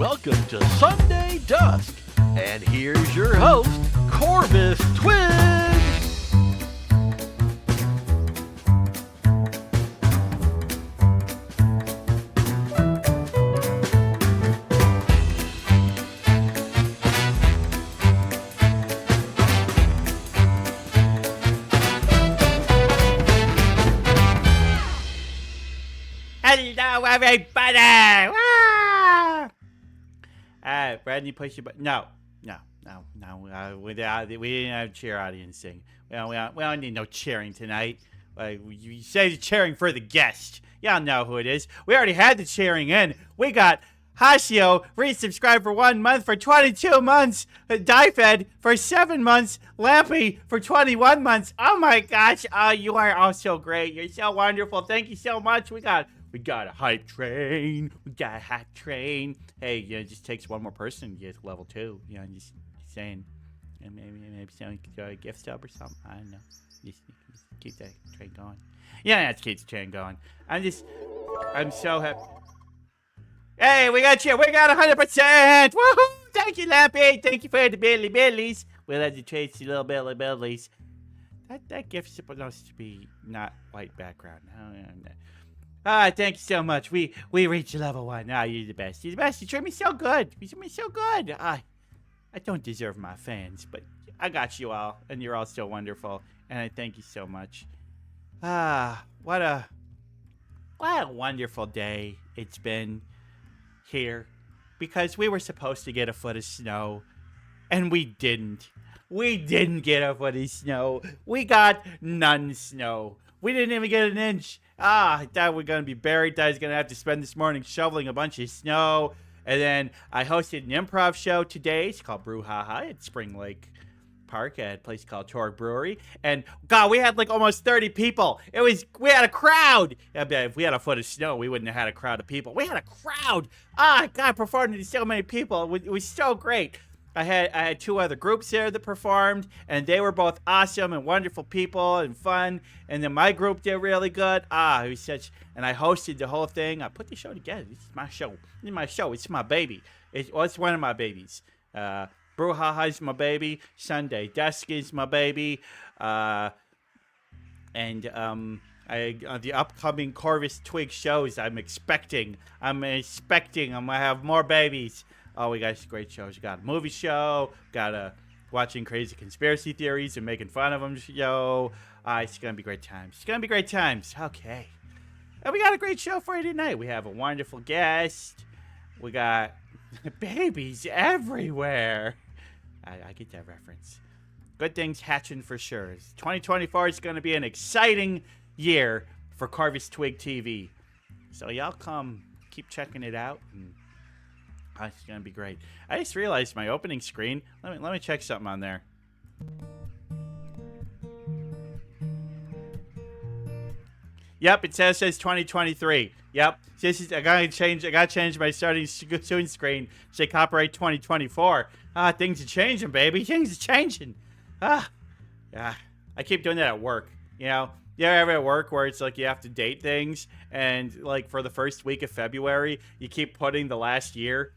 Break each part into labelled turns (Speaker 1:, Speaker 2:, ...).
Speaker 1: welcome to Sunday Dusk. And here's your host, Corvus Twins.
Speaker 2: Hello, everybody! Ah! Brandon, push your button. No. We didn't have cheer audience sing. We don't need no cheering tonight. You say the cheering for the guest. Y'all know who it is. We already had the cheering in. We got Hashio resubscribed for 1 month for 22 months. Diefed for 7 months. Lampy for 21 months. Oh my gosh. You are all so great. You're so wonderful. Thank you so much. We got a hype train. Hey, it just takes one more person to get to level 2. Just saying. And maybe someone could throw a gift stub or something. I don't know. Just keep that train going. Yeah, let's keep the train going. I'm so happy. Hey, we got you. We got 100%. Woohoo! Thank you, Lampy. Thank you for the Billies. We'll have to trade the little Billies. That gift's supposed to be not white background. Thank you so much. We reached level 1. You're the best. You're the best. You treat me so good. I don't deserve my fans, but I got you all, and you're all so wonderful, and I thank you so much. What a wonderful day it's been here, because we were supposed to get a foot of snow, and we didn't. We didn't get a foot of snow. We got none snow. We didn't even get an inch. I thought we were going to be buried. I was going to have to spend this morning shoveling a bunch of snow. And then I hosted an improv show today. It's called Brouhaha at Spring Lake Park at a place called Torg Brewery. And God, we had like almost 30 people. We had a crowd. If we had a foot of snow, we wouldn't have had a crowd of people. We had a crowd. God, performed to so many people. It was so great. I had 2 other groups there that performed, and they were both awesome and wonderful people and fun. And then my group did really good. It was and I hosted the whole thing. I put the show together. This is my show. It's my baby. It's one of my babies. Brouhaha is my baby. Sunday Dusk is my baby. The upcoming Corvus Twig shows, I'm expecting I'm gonna have more babies. Oh, we got some great shows. We got a movie show. Got a watching crazy conspiracy theories and making fun of them show. It's going to be great times. Okay. And we got a great show for you tonight. We have a wonderful guest. We got babies everywhere. I get that reference. Good things hatching for sure. 2024 is going to be an exciting year for Corvus Twig TV. So y'all come keep checking it out. It's going to be great. I just realized my opening screen. Let me check something on there. Yep, it says 2023. Yep. I gotta change my starting soon screen. Say copyright 2024. Things are changing, baby. Things are changing. Yeah. I keep doing that at work. You're ever at work where it's like you have to date things, and like for the first week of February, you keep putting the last year.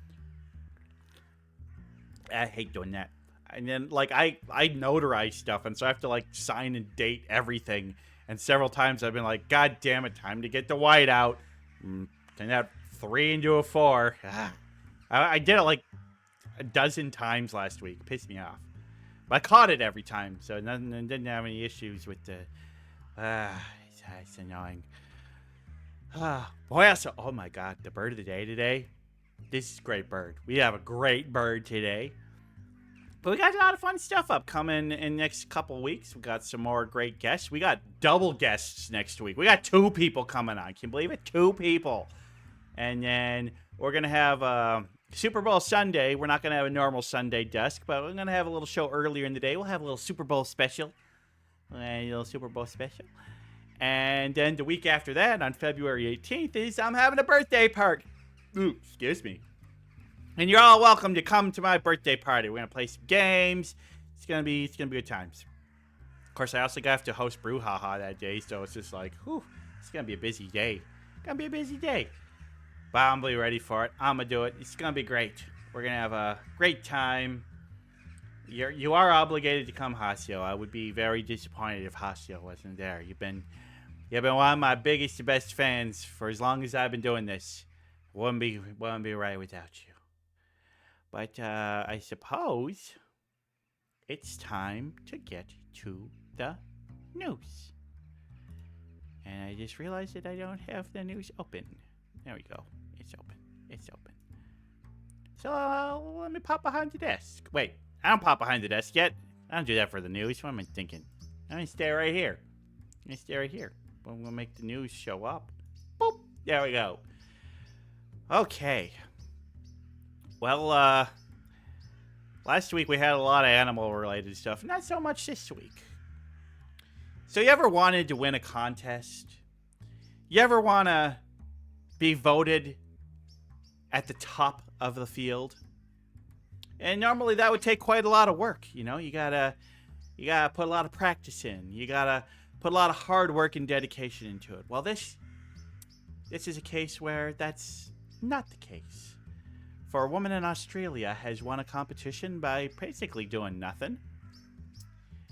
Speaker 2: I hate doing that. And then like I notarize stuff, and so I have to like sign and date everything. And several times I've been like, God damn it, time to get the white out. Turn that 3 into a 4. I did it like a dozen times last week. Pissed me off. But I caught it every time, so didn't have any issues with the. It's annoying. Oh my God, the bird of the day today. This is a great bird. We have a great bird today. But we got a lot of fun stuff upcoming in the next couple weeks. We got some more great guests. We got double guests next week. We got 2 people coming on. Can you believe it? 2 people. And then we're going to have Super Bowl Sunday. We're not going to have a normal Sunday Dusk, but we're going to have a little show earlier in the day. We'll have a little Super Bowl special. And then the week after that, on February 18th, I'm having a birthday party. Ooh, excuse me. And you're all welcome to come to my birthday party. We're going to play some games. It's gonna be good times. Of course, I also have to host Brouhaha that day, so it's just like, whew, it's going to be a busy day. But I'm gonna be ready for it. I'm gonna do it. It's gonna be great. We're gonna have a great time. You are obligated to come, Hasio. I would be very disappointed if Hasio wasn't there. You've been one of my biggest and best fans for as long as I've been doing this. Wouldn't be right without you. But I suppose it's time to get to the news. And I just realized that I don't have the news open. There we go. It's open. It's open. So let me pop behind the desk. Wait, I don't pop behind the desk yet. I don't do that for the news. What am I thinking? I'm going to stay right here. I'm going to stay right here. I'm going to make the news show up. Boop. There we go. Okay. Well, last week we had a lot of animal-related stuff. Not so much this week. So you ever wanted to win a contest? You ever want to be voted at the top of the field? And normally that would take quite a lot of work. You know, you gotta put a lot of practice in. You gotta put a lot of hard work and dedication into it. Well, this is a case where that's not the case. For a woman in Australia has won a competition by basically doing nothing.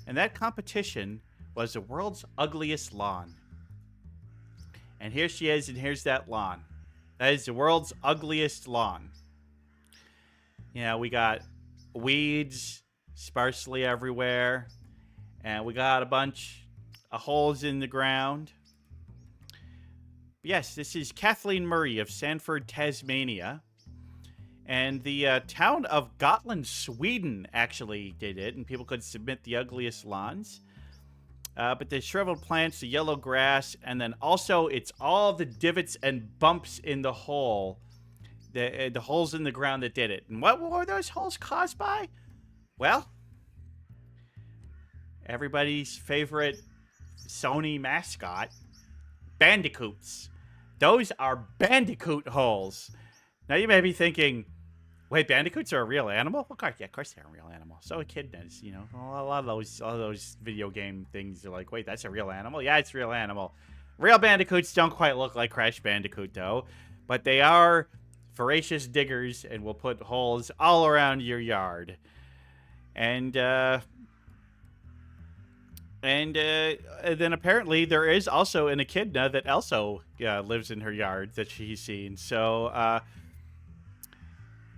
Speaker 2: And that competition was the world's ugliest lawn. And here she is, and here's that lawn. That is the world's ugliest lawn. You know, we got weeds sparsely everywhere, and we got a bunch of holes in the ground. Yes, this is Kathleen Murray of Sanford, Tasmania. And the town of Gotland, Sweden actually did it, and people could submit the ugliest lawns. But the shriveled plants, the yellow grass, and then also it's all the divots and bumps in the hole, the holes in the ground that did it. And what were those holes caused by? Well, everybody's favorite Sony mascot, bandicoots. Those are bandicoot holes. Now you may be thinking, wait, bandicoots are a real animal? Well, yeah, of course they're a real animal. So echidnas, you know, a lot of those video game things are like, wait, that's a real animal? Yeah, it's a real animal. Real bandicoots don't quite look like Crash Bandicoot, though, but they are voracious diggers and will put holes all around your yard. And then apparently there is also an echidna that also lives in her yard that she's seen. So,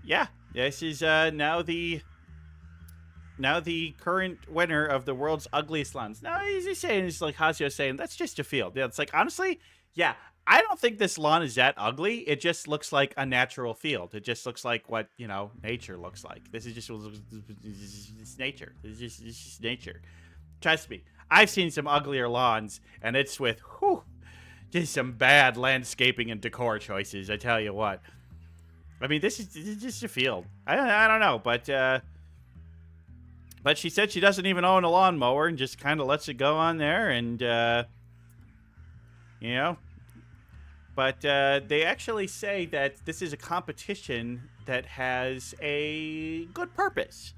Speaker 2: yeah, this is now the current winner of the world's ugliest lawns. Now, he's saying, it's like Hasio's saying, that's just a field. Yeah, it's like, honestly, yeah, I don't think this lawn is that ugly. It just looks like a natural field. It just looks like what, you know, nature looks like. This is just it's nature. It's just nature. Trust me, I've seen some uglier lawns, and it's with, just some bad landscaping and decor choices, I tell you what. I mean, this is just a field. I don't know, but she said she doesn't even own a lawnmower and just kind of lets it go on there, and you know. But they actually say that this is a competition that has a good purpose.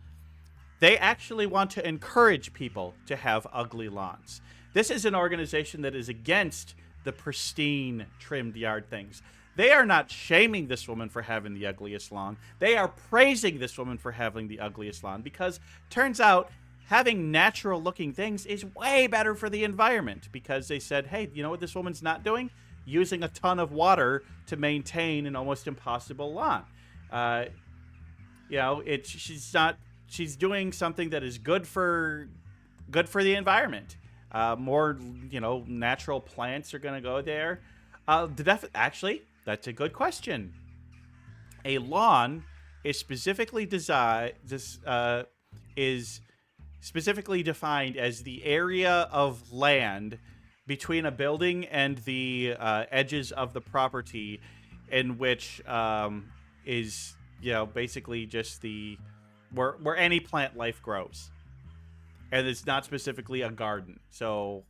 Speaker 2: They actually want to encourage people to have ugly lawns. This is an organization that is against the pristine, trimmed yard things. They are not shaming this woman for having the ugliest lawn. They are praising this woman for having the ugliest lawn because turns out having natural looking things is way better for the environment because they said, hey, you know what this woman's not doing? Using a ton of water to maintain an almost impossible lawn. You know, she's doing something that is good for the environment. More, you know, natural plants are going to go there. Actually, that's a good question. A lawn is specifically defined as the area of land between a building and the edges of the property, in which is, you know, basically just where any plant life grows, and it's not specifically a garden. So,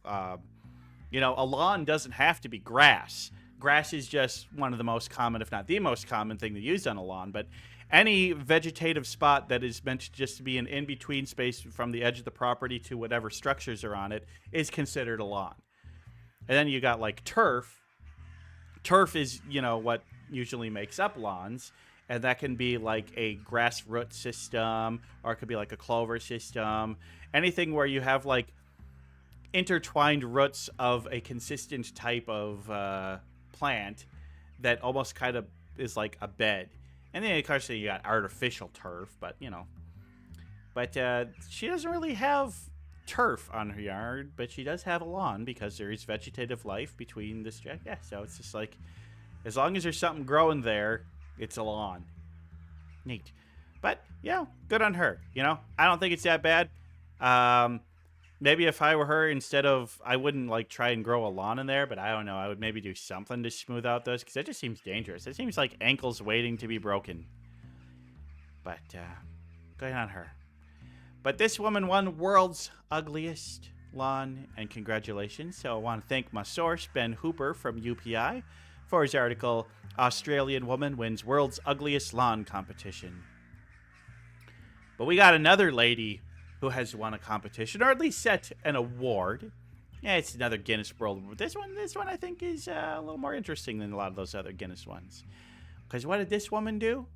Speaker 2: you know, a lawn doesn't have to be grass. Grass is just one of the most common, if not the most common thing to use on a lawn. But any vegetative spot that is meant just to be an in-between space from the edge of the property to whatever structures are on it is considered a lawn. And then you got like turf, turf is, what usually makes up lawns. And that can be like a grass root system, or it could be like a clover system. Anything where you have like intertwined roots of a consistent type of plant that almost kind of is like a bed. And then, of course, you got artificial turf, but, But she doesn't really have turf on her yard, but she does have a lawn because there is vegetative life between this. Yeah, so it's just like, as long as there's something growing there, it's a lawn. Neat. But, good on her. I don't think it's that bad. Maybe if I were her, I wouldn't like try and grow a lawn in there, but I don't know. I would maybe do something to smooth out those, because that just seems dangerous. It seems like ankles waiting to be broken. But, good on her. But this woman won World's Ugliest Lawn, and congratulations. So I want to thank my source, Ben Hooper from UPI, for his article, Australian Woman Wins World's Ugliest Lawn Competition. But we got another lady who has won a competition, or at least set an award. Yeah, it's another Guinness World. This one I think is a little more interesting than a lot of those other Guinness ones. Because what did this woman do?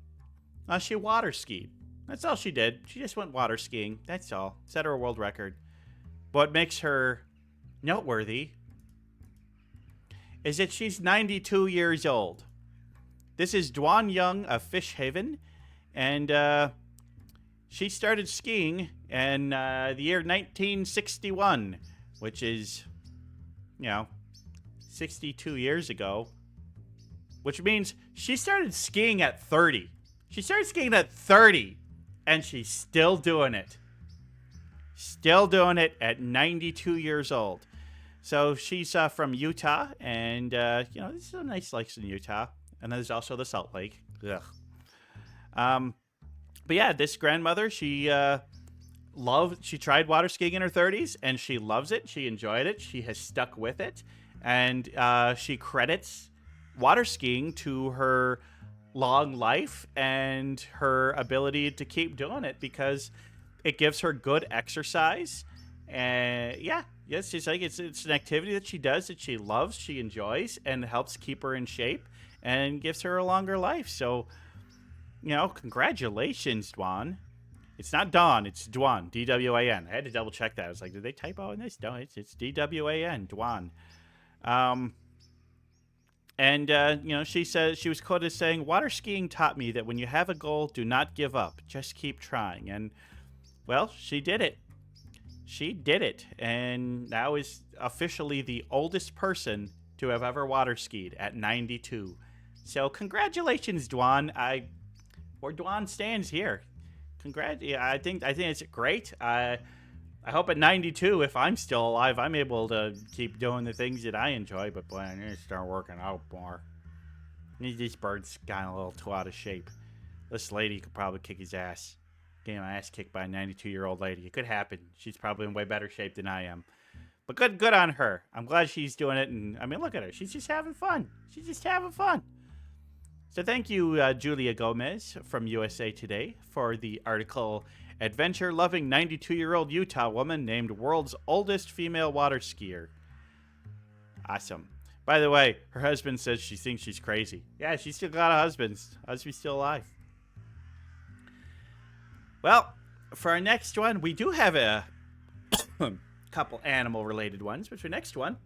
Speaker 2: She water skied. That's all she did. She just went water skiing. That's all. Set her a world record. What makes her noteworthy is that she's 92 years old. This is Dwan Young of Fish Haven, and she started skiing in the year 1961, which is, 62 years ago, which means she started skiing at 30. She started skiing at 30, and she's still doing it. Still doing it at 92 years old. So she's from Utah, and, this is a nice lakes in Utah. And then there's also the Salt Lake. Ugh. But yeah, this grandmother, she tried water skiing in her 30s, and she loves it. She enjoyed it. She has stuck with it. And she credits water skiing to her long life and her ability to keep doing it, because it gives her good exercise. And yes, she's like, it's an activity that she does, that she loves, she enjoys, and helps keep her in shape and gives her a longer life. So, congratulations, Dwan. It's not Dawn, it's Dwan, D-W-A-N. I had to double check that. I was like, did they typo in this? No, it's D-W-A-N, Dwan. She says, she was quoted as saying, "Water skiing taught me that when you have a goal, do not give up. Just keep trying." And, well, she did it. She did it, and now is officially the oldest person to have ever water skied at 92. So congratulations, Dwan. Where Dwan stands here. I think it's great. I hope at 92, if I'm still alive, I'm able to keep doing the things that I enjoy. But boy, I need to start working out more. This bird's gotten a little too out of shape. This lady could probably kick his ass. Getting my ass kicked by a 92-year-old lady. It could happen. She's probably in way better shape than I am. But good on her. I'm glad she's doing it. And I mean, look at her. She's just having fun. So thank you, Julia Gomez from USA Today, for the article, Adventure-Loving 92-Year-Old Utah Woman Named World's Oldest Female Water Skier. Awesome. By the way, her husband says she thinks she's crazy. Yeah, she's still got a husband. Husband's still alive. Well, for our next one, we do have a couple animal-related ones. But for next one,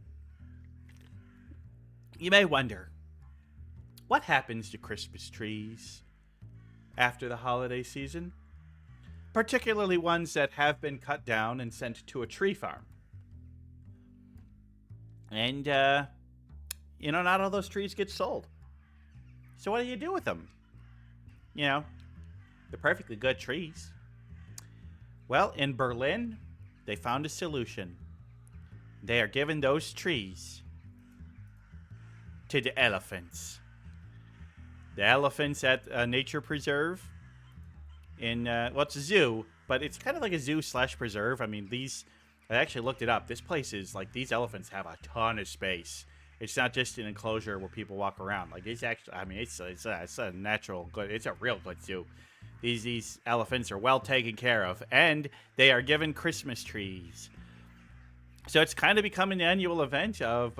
Speaker 2: you may wonder, what happens to Christmas trees after the holiday season? Particularly ones that have been cut down and sent to a tree farm. And, not all those trees get sold. So what do you do with them? They're perfectly good trees. Well, in Berlin, they found a solution. They are giving those trees to the elephants. The elephants at a nature preserve in, it's a zoo, but it's kind of like a zoo/preserve. I mean, I actually looked it up. This place is, like, these elephants have a ton of space. It's not just an enclosure where people walk around. Like, it's actually, I mean, it's a natural good, it's a real good zoo. These elephants are well taken care of, and they are given Christmas trees. So it's kind of become an annual event of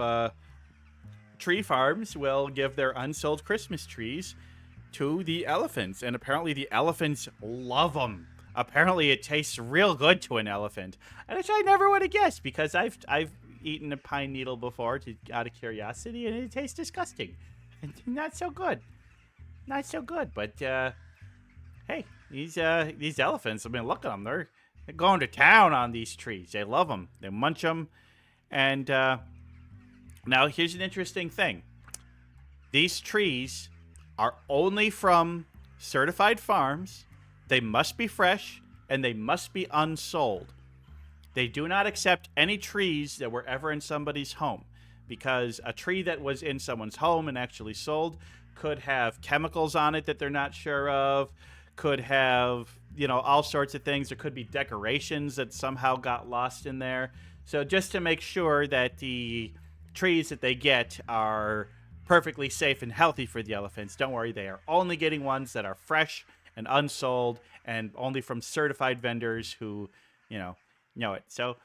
Speaker 2: tree farms will give their unsold Christmas trees to the elephants, and apparently the elephants love them. Apparently, it tastes real good to an elephant, which I never would have guessed because I've eaten a pine needle before out of curiosity, and it tastes disgusting, and not so good, not so good. But hey, these elephants, I mean, look at them. They're going to town on these trees. They love them. They munch them, and now here's an interesting thing. These trees are only from certified farms. They must be fresh, and they must be unsold. They do not accept any trees that were ever in somebody's home, because a tree that was in someone's home and actually sold could have chemicals on it that they're not sure of, could have, all sorts of things. There could be decorations that somehow got lost in there. So just to make sure that the trees that they get are perfectly safe and healthy for the elephants, don't worry, they are only getting ones that are fresh and unsold and only from certified vendors who, know it. So,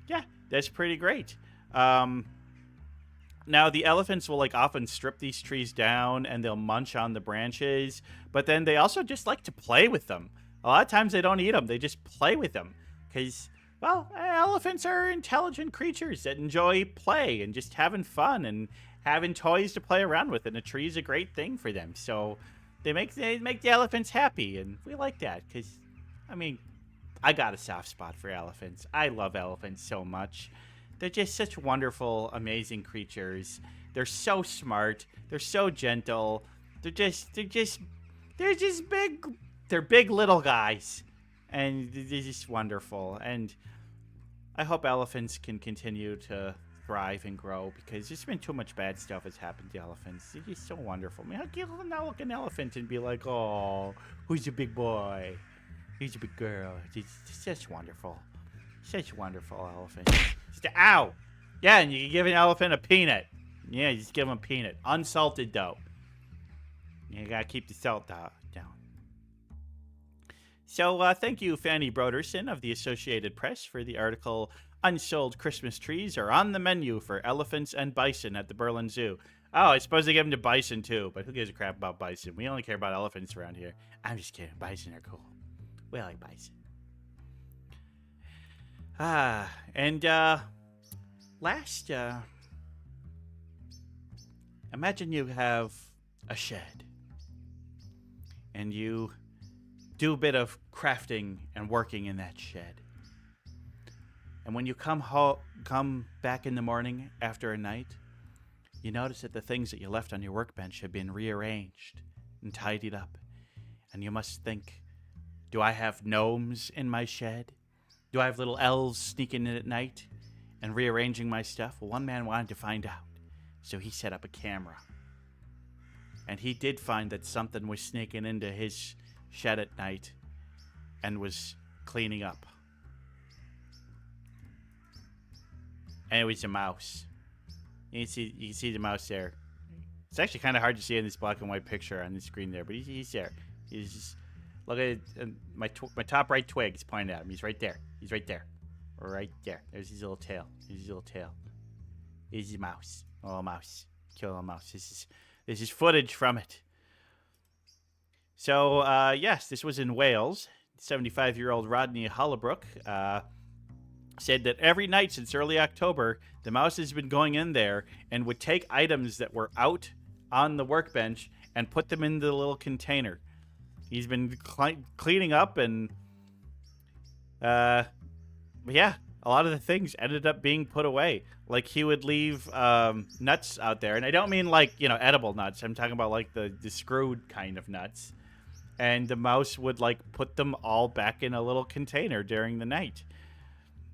Speaker 2: yeah, that's pretty great. Now, the elephants will often strip these trees down and they'll munch on the branches, but then they also just like to play with them. A lot of times they don't eat them, they just play with them because, well, elephants are intelligent creatures that enjoy play and just having fun and having toys to play around with, and a tree is a great thing for them. So they make the elephants happy, and we like that because, I mean, I got a soft spot for elephants. I love elephants so much. They're just such wonderful, amazing creatures. They're so smart. They're so gentle. They're just big. They're big little guys, and they're just wonderful. And I hope elephants can continue to thrive and grow, because there's been too much bad stuff that's happened to elephants. They're just so wonderful. I mean, how can you now look at an elephant and be like, oh, who's a big boy? Who's a big girl? It's just wonderful. Such wonderful elephants. Ow! Yeah, and you can give an elephant a peanut. Yeah, you just give him a peanut. Unsalted, though. You gotta keep the salt down. So, thank you, Fanny Broderson of the Associated Press, for the article, Unsold Christmas Trees Are on the Menu for Elephants and Bison at the Berlin Zoo. Oh, I suppose they give them to bison, too, but who gives a crap about bison? We only care about elephants around here. I'm just kidding. Bison are cool. We like bison. Last, imagine you have a shed, and you do a bit of crafting and working in that shed. And when you come back in the morning after a night, you notice that the things that you left on your workbench have been rearranged and tidied up. And you must think, do I have gnomes in my shed? Do I have little elves sneaking in at night and rearranging my stuff? Well, one man wanted to find out, so he set up a camera. And he did find that something was sneaking into his shed at night and was cleaning up. And it was a mouse. You can see the mouse there. It's actually kind of hard to see in this black and white picture on the screen there, but he's there. He's just, look at my top right twig is pointing at him. He's right there. He's right there. Right there. There's his little tail. There's his little tail. Here's the mouse. Oh, mouse. Kill a little mouse. This is footage from it. So, yes, this was in Wales. 75-year-old Rodney Hollabrook said that every night since early October, the mouse has been going in there and would take items that were out on the workbench and put them in the little container. He's been cleaning up, and yeah, a lot of the things ended up being put away. Like, he would leave nuts out there, and I don't mean edible nuts. I'm talking about the screwed kind of nuts. And the mouse would put them all back in a little container during the night.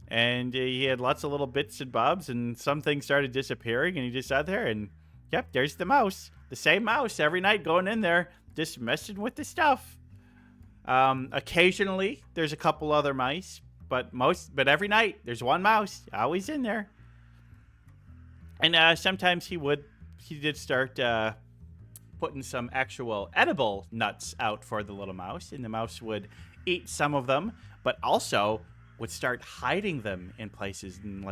Speaker 2: And he had lots of little bits and bobs, and some things started disappearing, and he just sat there, and yep, there's the mouse. The same mouse every night going in there, just messing with the stuff. Occasionally, there's a couple other mice, but every night, there's one mouse always in there. And sometimes he did start putting some actual edible nuts out for the little mouse, and the mouse would eat some of them, but also would start hiding them in places and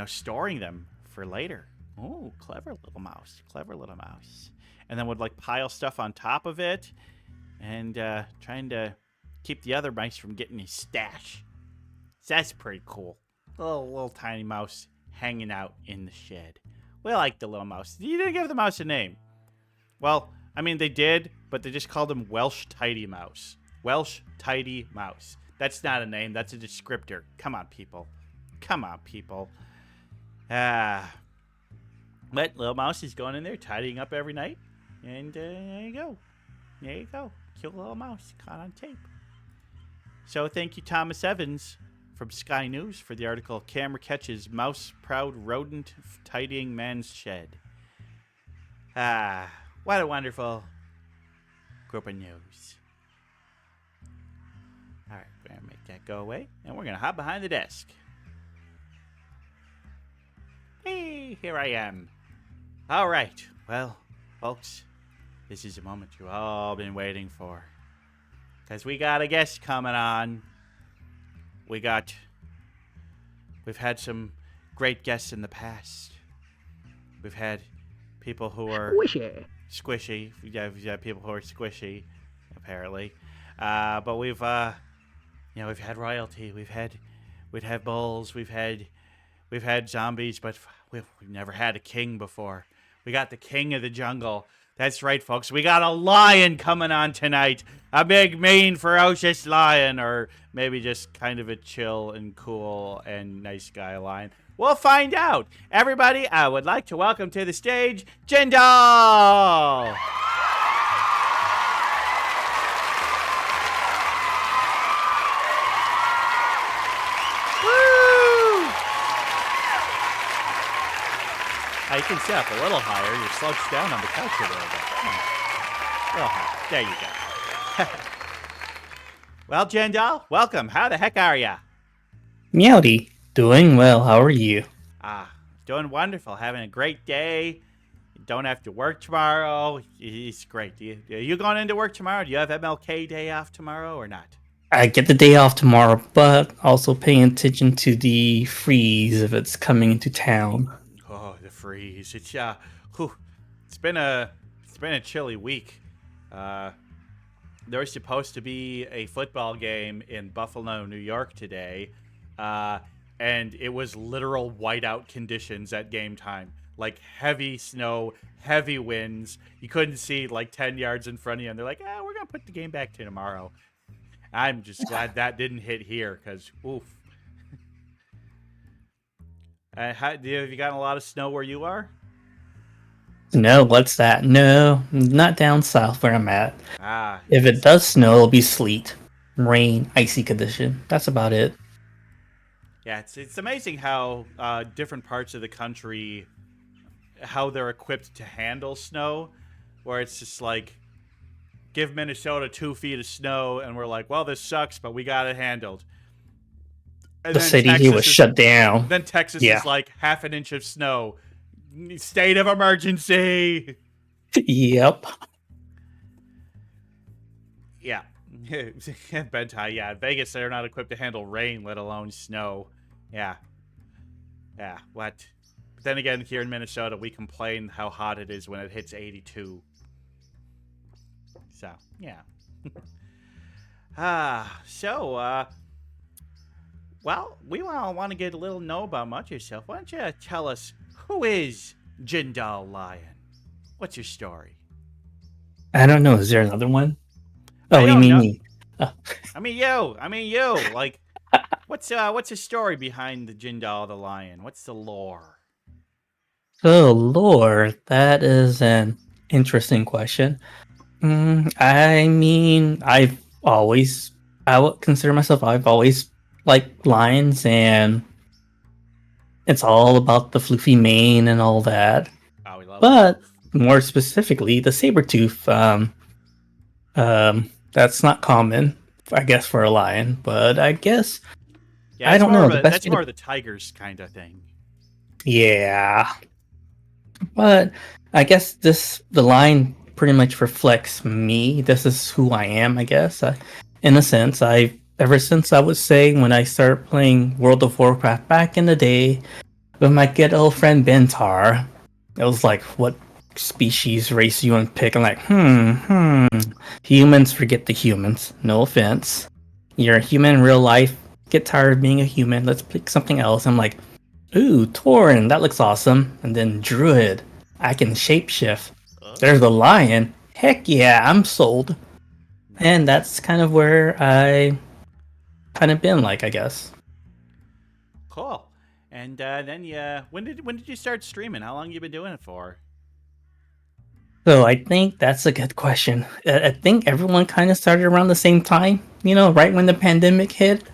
Speaker 2: storing them for later. Oh, clever little mouse. Clever little mouse. And then would like pile stuff on top of it and trying to keep the other mice from getting his stash. So that's pretty cool. Little tiny mouse hanging out in the shed. We like the little mouse. You didn't give the mouse a name. Well, I mean, they did, but they just called him Welsh Tidy Mouse. Welsh Tidy Mouse. That's not a name. That's a descriptor. Come on, people. Come on, people. But little mouse is going in there, tidying up every night. And there you go. There you go. Cute little mouse caught on tape. So thank you, Thomas Evans from Sky News for the article, Camera Catches Mouse Proud Rodent Tidying Man's Shed. What a wonderful group of news. All right, we're going to make that go away, and we're going to hop behind the desk. Hey, here I am. All right, well, folks, this is a moment you've all been waiting for. Because we got a guest coming on. We've had some great guests in the past. We've had people who are squishy. We've had people who are squishy, apparently. But we've had royalty. We've had bulls. We've had zombies, but we've never had a king before. We got the king of the jungle. That's right, folks. We got a lion coming on tonight. A big, mean, ferocious lion. Or maybe just kind of a chill and cool and nice guy lion. We'll find out. Everybody, I would like to welcome to the stage, Jindall! You can sit up a little higher. You're slouched down on the couch a little bit. A little higher. There you go. Well, Jindall, welcome. How the heck are ya?
Speaker 3: Meowdy. Doing well. How are you?
Speaker 2: Doing wonderful. Having a great day. You don't have to work tomorrow. It's great. Are you going into work tomorrow? Do you have MLK Day off tomorrow or not?
Speaker 3: I get the day off tomorrow, but also paying attention to the freeze if it's coming into town.
Speaker 2: Oh, the freeze. It's been a chilly week. There was supposed to be a football game in Buffalo, New York today, and it was literal whiteout conditions at game time. Like heavy snow, heavy winds. You couldn't see like 10 yards in front of you, and they're like, we're going to put the game back to tomorrow. I'm just glad that didn't hit here, because, oof. Have you gotten a lot of snow where you are?
Speaker 3: No, what's that? No, not down south where I'm at. If it does snow, it'll be sleet, rain, icy condition. That's about it.
Speaker 2: Yeah, it's amazing how different parts of the country, how they're equipped to handle snow, where it's just like, give Minnesota 2 feet of snow, and we're like, well, this sucks, but we got it handled. And
Speaker 3: the city here was shut down.
Speaker 2: Then Texas is like half an inch of snow. State of emergency.
Speaker 3: Yep.
Speaker 2: Yeah. Bentai, yeah. Vegas, they're not equipped to handle rain, let alone snow. Yeah. Yeah, what? But then again, here in Minnesota, we complain how hot it is when it hits 82. So, yeah. Well, we all want to get a little know about yourself. Why don't you tell us, who is Jindall Lion? What's your story?
Speaker 3: I don't know. Is there another one? Oh, you mean me? Oh.
Speaker 2: I mean you. Like, what's the story behind the Jindall the Lion? What's the lore?
Speaker 3: Oh, lore. That is an interesting question. I mean, I would consider myself, I've always liked lions, and it's all about the floofy mane and all that.
Speaker 2: Oh, we love
Speaker 3: but more specifically, the saber tooth. That's not common, I guess, for a lion. But I guess I don't know.
Speaker 2: That's more of the tigers kind of thing.
Speaker 3: Yeah, but I guess the lion pretty much reflects me. This is who I am, I guess. In a sense, ever since I would say when I started playing World of Warcraft back in the day with my good old friend Bentar, It was like, what species, race you want to pick? I'm like, humans, forget the humans. No offense. You're a human in real life. Get tired of being a human. Let's pick something else. I'm like, ooh, Tauren, that looks awesome. And then Druid, I can shapeshift. There's a lion. Heck yeah, I'm sold. And that's kind of where I kind of been like, I guess.
Speaker 2: Cool. And then when did you start streaming? How long you been doing it for?
Speaker 3: So I think that's a good question. I think everyone kind of started around the same time, right when the pandemic hit.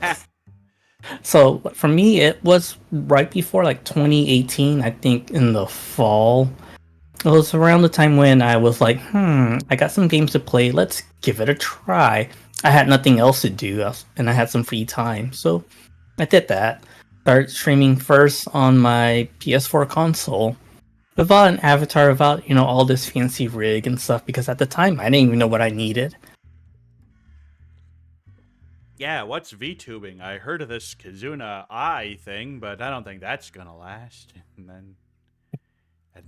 Speaker 3: So for me, it was right before like 2018, I think in the fall. It was around the time when I was like, I got some games to play. Let's give it a try. I had nothing else to do, and I had some free time. So I did that. Started streaming first on my PS4 console without an avatar, without, all this fancy rig and stuff, because at the time I didn't even know what I needed.
Speaker 2: Yeah, what's VTubing? I heard of this Kizuna Eye thing, but I don't think that's gonna last. And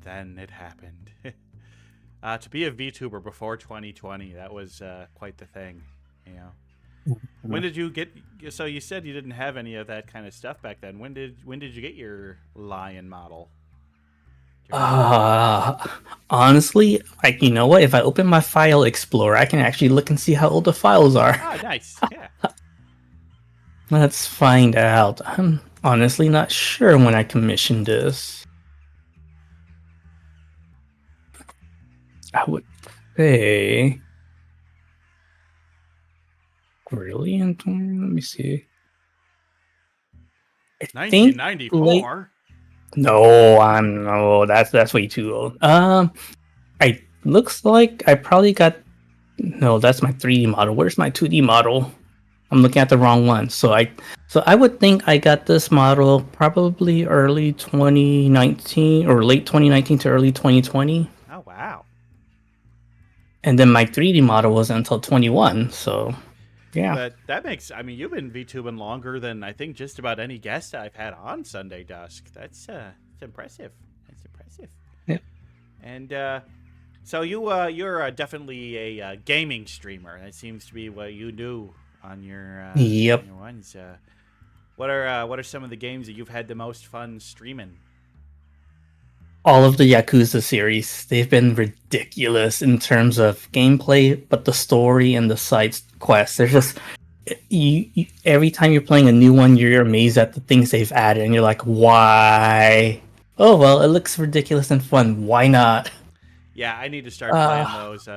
Speaker 2: then it happened. To be a VTuber before 2020, that was quite the thing. You know. When did you get? So you said you didn't have any of that kind of stuff back then. When did you get your lion model?
Speaker 3: Uh, Honestly, like, you know what? If I open my file explorer, I can actually look and see how old the files are.
Speaker 2: Ah, nice. Yeah.
Speaker 3: Let's find out. I'm honestly not sure when I commissioned this. I would say. Really? Let me see. I think late.
Speaker 2: 1994.
Speaker 3: No, no, that's way too old. I looks like I probably got. No, that's my 3D model. Where's my 2D model? I'm looking at the wrong one. So I would think I got this model probably early 2019 or late 2019 to early 2020.
Speaker 2: Oh wow.
Speaker 3: And then my 3D model wasn't until 21. So yeah.
Speaker 2: But that makes. I mean, you've been VTubing longer than I think just about any guest I've had on Sunday Dusk. That's it's impressive. That's impressive.
Speaker 3: Yeah.
Speaker 2: And so you're definitely a gaming streamer. That seems to be what you do on your
Speaker 3: Yep.
Speaker 2: on your ones. What are some of the games that you've had the most fun streaming?
Speaker 3: All of the Yakuza series, they've been ridiculous in terms of gameplay, but the story and the side quests, they're just you every time you're playing a new one, you're amazed at the things they've added, and you're like, why? Oh well, it looks ridiculous and fun. Why not?
Speaker 2: Yeah, I need to start playing those.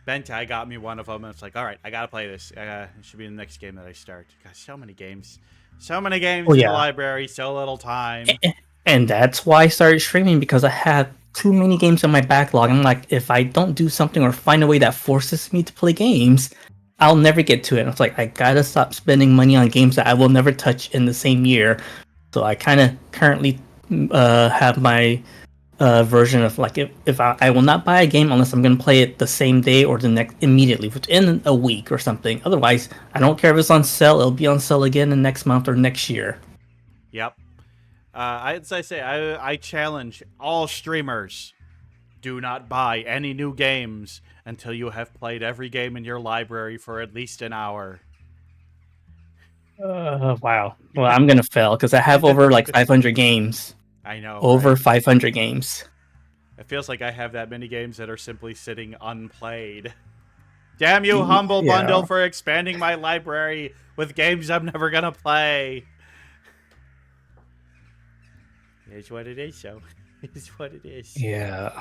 Speaker 2: Bentai got me one of them, and it's like, all right, I gotta play this. It should be the next game that I start. Got so many games in the library, so little time.
Speaker 3: And that's why I started streaming, because I have too many games in my backlog. I'm like, if I don't do something or find a way that forces me to play games, I'll never get to it. And it's like, I gotta stop spending money on games that I will never touch in the same year. So I kind of currently have my version of like, if I will not buy a game unless I'm gonna play it the same day or the next immediately within a week or something. Otherwise, I don't care if it's on sale. It'll be on sale again in next month or next year.
Speaker 2: Yep. As I say, I challenge all streamers: do not buy any new games until you have played every game in your library for at least an hour.
Speaker 3: Wow. Well, I'm gonna fail because I have over like 500 games.
Speaker 2: I know.
Speaker 3: Over
Speaker 2: Right?
Speaker 3: 500 games.
Speaker 2: It feels like I have that many games that are simply sitting unplayed. Damn you, Humble Bundle, for expanding my library with games I'm never gonna play. It's what it is, so. It's what it is.
Speaker 3: Yeah.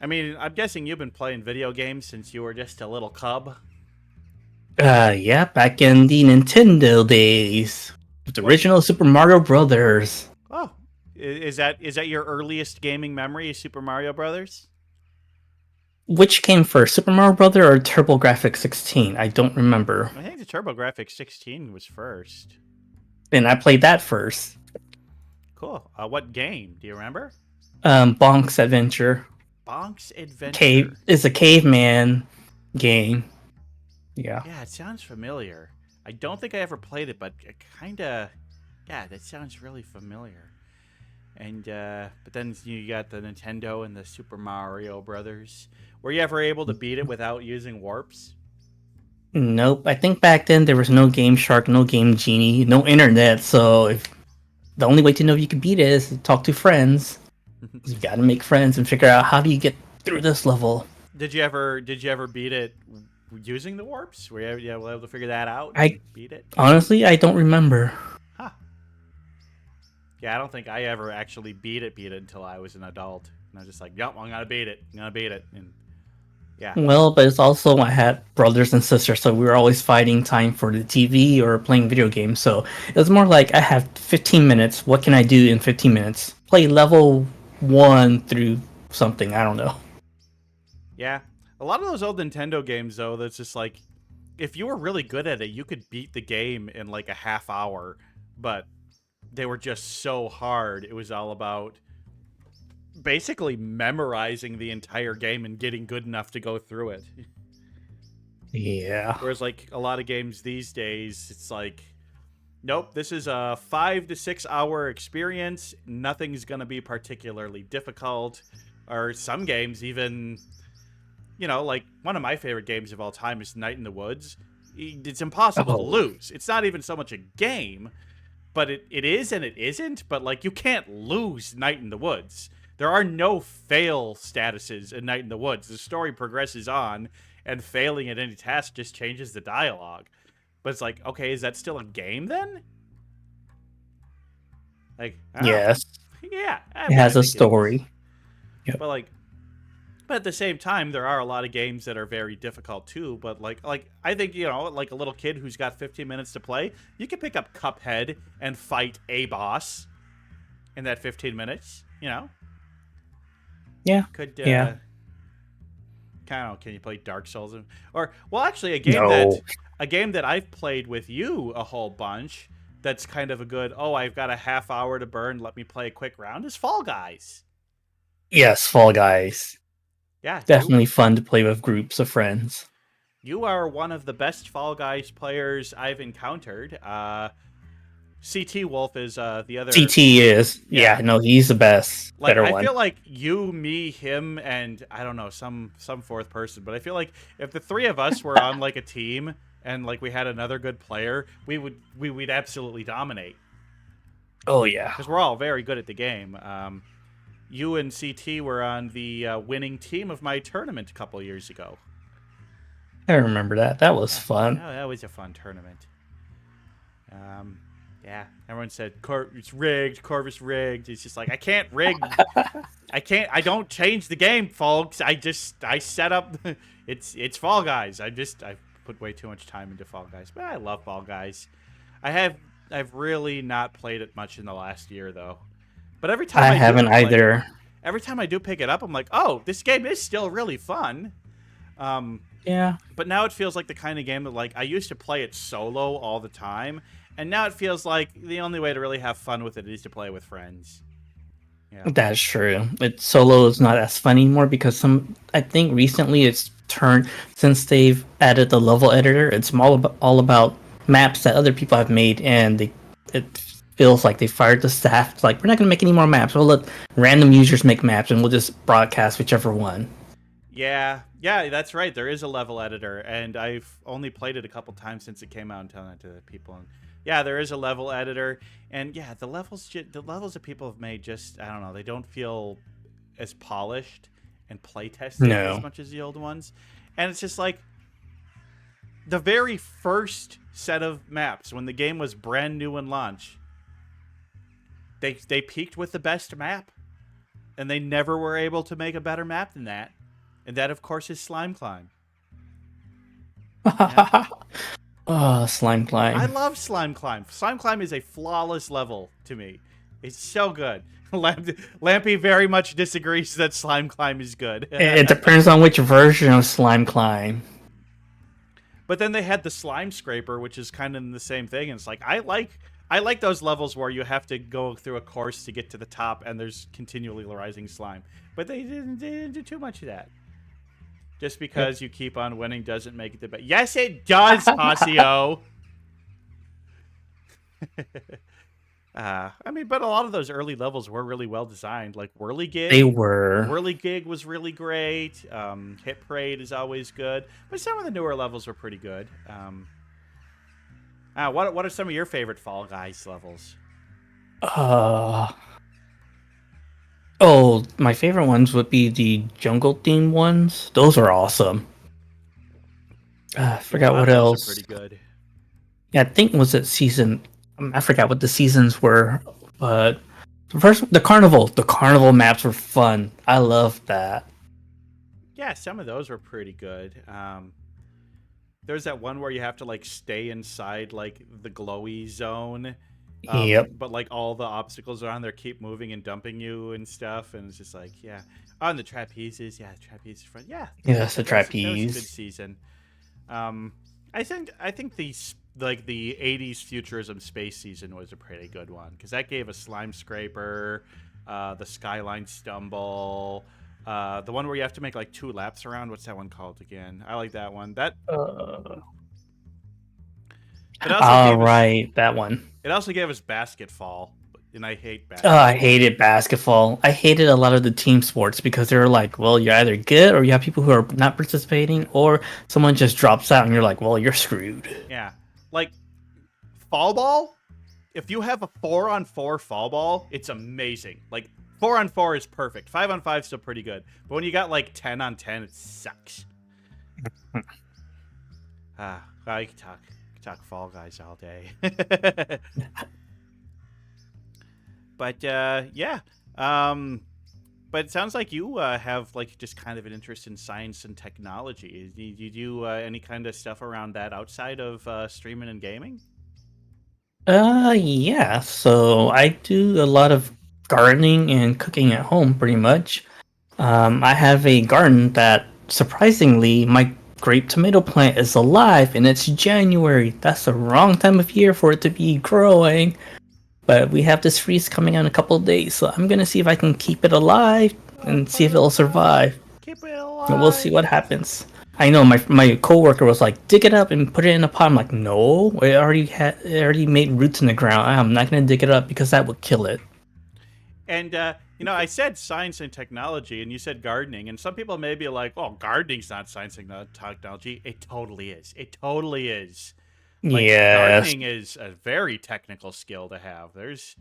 Speaker 2: I mean, I'm guessing you've been playing video games since you were just a little cub.
Speaker 3: Yeah, back in the Nintendo days. With the original Super Mario Brothers.
Speaker 2: Oh, is that your earliest gaming memory? Is Super Mario Brothers?
Speaker 3: Which came first, Super Mario Brother or TurboGrafx 16? I don't remember.
Speaker 2: I think the TurboGrafx 16 was first.
Speaker 3: And I played that first.
Speaker 2: Cool. What game? Do you remember?
Speaker 3: Bonk's Adventure.
Speaker 2: Bonk's Adventure.
Speaker 3: It's a caveman game. Yeah.
Speaker 2: Yeah, it sounds familiar. I don't think I ever played it, but it kind of... Yeah, that sounds really familiar. And but then you got the Nintendo and the Super Mario Brothers. Were you ever able to beat it without using warps?
Speaker 3: Nope. I think back then there was no Game Shark, no Game Genie, no internet. So if the only way to know if you could beat it is to talk to friends. You got to make friends and figure out how do you get through this level.
Speaker 2: Did you ever beat it using the warps? Were you able to figure that out and
Speaker 3: I
Speaker 2: beat it?
Speaker 3: honestly I don't remember.
Speaker 2: Huh. Yeah, I don't think I ever actually beat it until I was an adult. And I was just like, yep, I'm gonna beat it. I'm gonna beat it. And yeah.
Speaker 3: Well, but it's also I had brothers and sisters, so we were always fighting time for the TV or playing video games. So it was more like I have 15 minutes. What can I do in 15 minutes? Play level 1 through something. I don't know.
Speaker 2: Yeah. A lot of those old Nintendo games though, that's just like if you were really good at it, you could beat the game in like a half hour, but they were just so hard. It was all about basically memorizing the entire game and getting good enough to go through it.
Speaker 3: Yeah.
Speaker 2: Whereas like a lot of games these days, it's like, nope, this is a 5 to 6 hour experience. Nothing's gonna be particularly difficult. Or some games even, like one of my favorite games of all time is Night in the Woods. It's impossible to lose. It's not even so much a game, but it is and it isn't. But like you can't lose Night in the Woods. There are no fail statuses in Night in the Woods. The story progresses on, and failing at any task just changes the dialogue. But it's like, okay, is that still a game then? Like,
Speaker 3: Yes.
Speaker 2: yeah,
Speaker 3: It has a story.
Speaker 2: Yep. But at the same time, there are a lot of games that are very difficult too. But like I think like a little kid who's got 15 minutes to play, you can pick up Cuphead and fight a boss in that 15 minutes.
Speaker 3: Yeah.
Speaker 2: Could
Speaker 3: yeah.
Speaker 2: Kind of. Can you play Dark Souls? Or well, actually, a game that I've played with you a whole bunch. That's kind of a good. Oh, I've got a half hour to burn. Let me play a quick round. Is Fall Guys?
Speaker 3: Yes, Fall Guys.
Speaker 2: Yeah,
Speaker 3: definitely fun to play with groups of friends.
Speaker 2: You are one of the best Fall Guys players I've encountered. CT Wolf is the other.
Speaker 3: CT is. Yeah, no, he's the best.
Speaker 2: Like,
Speaker 3: Better
Speaker 2: I
Speaker 3: one.
Speaker 2: feel like you, me, him, and I don't know, some fourth person, but I feel like if the three of us were on like a team and like we had another good player, we'd absolutely dominate.
Speaker 3: Oh yeah.
Speaker 2: Because we're all very good at the game. You and CT were on the winning team of my tournament a couple years ago.
Speaker 3: I remember that. That was fun.
Speaker 2: Oh, that was a fun tournament. Yeah, everyone said it's rigged. Corvus rigged. It's just like I can't rig. I don't change the game, folks. I set up. It's Fall Guys. I put way too much time into Fall Guys, but I love Fall Guys. I've really not played it much in the last year though. But every time
Speaker 3: I haven't either.
Speaker 2: Every time I do pick it up, I'm like, oh, this game is still really fun.
Speaker 3: Yeah.
Speaker 2: But now it feels like the kind of game that like I used to play it solo all the time, and now it feels like the only way to really have fun with it is to play with friends. Yeah.
Speaker 3: That's true. Solo is not as fun anymore because I think recently it's turned since they've added the level editor. It's all about maps that other people have made, and it feels like they fired the staff. It's like, we're not going to make any more maps. We'll let random users make maps, and we'll just broadcast whichever one.
Speaker 2: Yeah, that's right. There is a level editor, and I've only played it a couple times since it came out and telling it to people. And yeah, there is a level editor, and yeah, the levels that people have made just, I don't know, they don't feel as polished and play tested as much as the old ones. And it's just like the very first set of maps when the game was brand new in launch. They peaked with the best map, and they never were able to make a better map than that. And that, of course, is Slime Climb.
Speaker 3: Yeah. Oh, Slime Climb.
Speaker 2: I love Slime Climb. Slime Climb is a flawless level to me. It's so good. Lampy very much disagrees that Slime Climb is good.
Speaker 3: It depends on which version of Slime Climb.
Speaker 2: But then they had the Slime Scraper, which is kind of the same thing. And it's like, I like those levels where you have to go through a course to get to the top and there's continually rising slime. But they didn't do too much of that. Just because you keep on winning doesn't make it the best. Yes, it does, Pasio. I mean, but a lot of those early levels were really well designed. Like
Speaker 3: They were.
Speaker 2: Whirligig was really great. Hit Parade is always good, but some of the newer levels were pretty good. What are some of your favorite Fall Guys levels?
Speaker 3: Uh, oh, my favorite ones would be the jungle theme ones. Those are awesome. I
Speaker 2: Yeah, a
Speaker 3: forgot
Speaker 2: lot
Speaker 3: what
Speaker 2: of those are pretty
Speaker 3: else.
Speaker 2: good.
Speaker 3: Yeah, I think was it season. I forgot what the seasons were, but the carnival maps were fun. I love that.
Speaker 2: Yeah, some of those were pretty good. There's that one where you have to like stay inside like the glowy zone,
Speaker 3: Yep.
Speaker 2: but like all the obstacles around there keep moving and dumping you and stuff, and it's just like yeah. On the trapezes, yeah, trapeze is fun. Yeah,
Speaker 3: Yeah, that's the
Speaker 2: that was a good
Speaker 3: trapeze.
Speaker 2: season. Um, I think the '80s futurism space season was a pretty good one because that gave us Slime Scraper, the Skyline Stumble, the one where you have to make like 2 laps around. What's that one called again? I like that one. That
Speaker 3: Uh,
Speaker 2: it also
Speaker 3: all
Speaker 2: gave us
Speaker 3: right, that one.
Speaker 2: it also gave us Basketfall, and I hate
Speaker 3: I
Speaker 2: Basketball.
Speaker 3: hated basketball. I hated a lot of the team sports because they're like, well, you're either good or you have people who are not participating, or someone just drops out and you're like, well, you're screwed.
Speaker 2: Yeah, like Fall Ball. If you have a 4-on-4 Fall Ball, it's amazing. Like 4-on-4 is perfect. 5-on-5 is still pretty good, but when you got like 10-on-10, it sucks. I could talk Fall Guys all day. But yeah. Um, but it sounds like you have like just kind of an interest in science and technology. Do you do any kind of stuff around that outside of streaming and gaming?
Speaker 3: Yeah. So I do a lot of gardening and cooking at home, pretty much. I have a garden that surprisingly my grape tomato plant is alive, and it's January. That's the wrong time of year for it to be growing. But we have this freeze coming in a couple of days, so I'm gonna see if I can keep it alive
Speaker 2: Oh,
Speaker 3: and see
Speaker 2: put
Speaker 3: if
Speaker 2: it
Speaker 3: it'll
Speaker 2: alive.
Speaker 3: survive.
Speaker 2: Keep it
Speaker 3: And we'll see
Speaker 2: alive.
Speaker 3: what happens. I know my coworker was like, dig it up and put it in a pot. I'm like, no, it already made roots in the ground. I'm not gonna dig it up because that would kill it.
Speaker 2: And I said science and technology, and you said gardening, and some people may be like, "Oh, gardening's not science and technology." It totally is. It totally is. Like
Speaker 3: Yes,
Speaker 2: gardening is a very technical skill to have. There's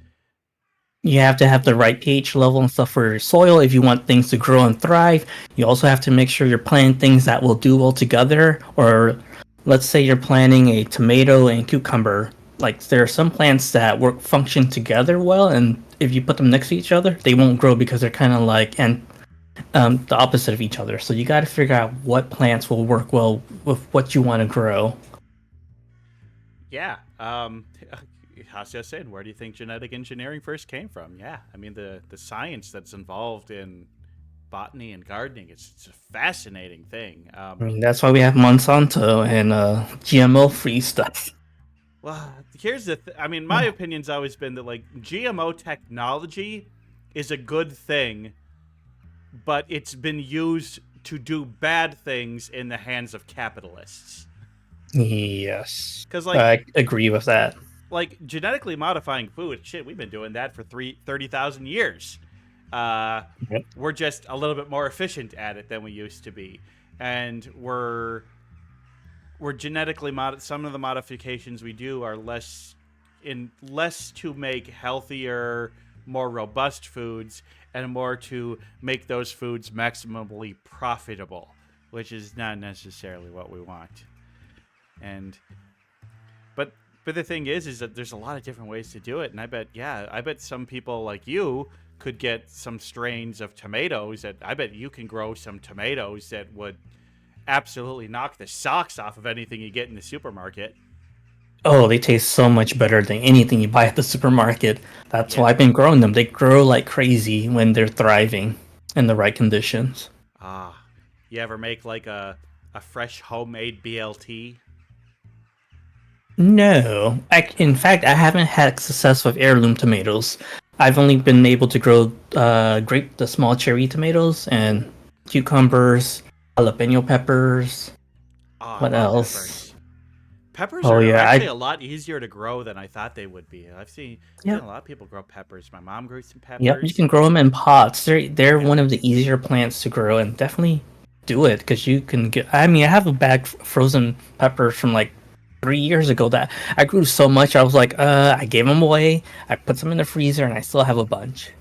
Speaker 3: you have to have the right pH level and stuff for your soil if you want things to grow and thrive. You also have to make sure you're planting things that will do well together. Or let's say you're planting a tomato and cucumber. Like there are some plants that function together well, and if you put them next to each other, they won't grow because they're kind of like the opposite of each other. So you got to figure out what plants will work well with what you want to grow.
Speaker 2: yeah. Hasya said, where do you think genetic engineering first came from? Yeah, I mean the science that's involved in botany and gardening. It's a fascinating thing.
Speaker 3: I mean, that's why we have Monsanto and GMO free stuff.
Speaker 2: Well, here's I mean, my opinion's always been that like GMO technology is a good thing, but it's been used to do bad things in the hands of capitalists.
Speaker 3: Yes,
Speaker 2: Because
Speaker 3: I agree with that.
Speaker 2: like genetically modifying food, shit, we've been doing that for 30,000 years. Uh,
Speaker 3: Yep.
Speaker 2: we're just a little bit more efficient at it than we used to be, and we're genetically some of the modifications we do are less to make healthier, more robust foods, and more to make those foods maximally profitable, which is not necessarily what we want. And but but the thing is that there's a lot of different ways to do it, and I bet some people like you could get some strains of tomatoes that I bet you can grow some tomatoes that would absolutely knock the socks off of anything you get in the supermarket.
Speaker 3: Oh, they taste so much better than anything you buy at the supermarket. That's
Speaker 2: Yeah.
Speaker 3: why I've been growing them. They grow like crazy when they're thriving in the right conditions.
Speaker 2: Ah, you ever make like a fresh homemade BLT?
Speaker 3: No, in fact, I haven't had success with heirloom tomatoes. I've only been able to grow the small cherry tomatoes and cucumbers, jalapeno peppers.
Speaker 2: Oh, I
Speaker 3: What
Speaker 2: love
Speaker 3: else?
Speaker 2: peppers. Peppers
Speaker 3: Oh
Speaker 2: are
Speaker 3: yeah,
Speaker 2: actually
Speaker 3: I
Speaker 2: a lot easier to grow than I thought they would be. I've seen
Speaker 3: yep
Speaker 2: a lot of people grow peppers. My mom grew some
Speaker 3: yep. You
Speaker 2: peppers.
Speaker 3: can grow them in pots. They're
Speaker 2: Yeah.
Speaker 3: one of the easier plants to grow, and definitely do it because you can get. I mean, I have a bag of frozen peppers from like 3 years ago that I grew so much. I was like, I gave them away. I put some in the freezer, and I still have a bunch.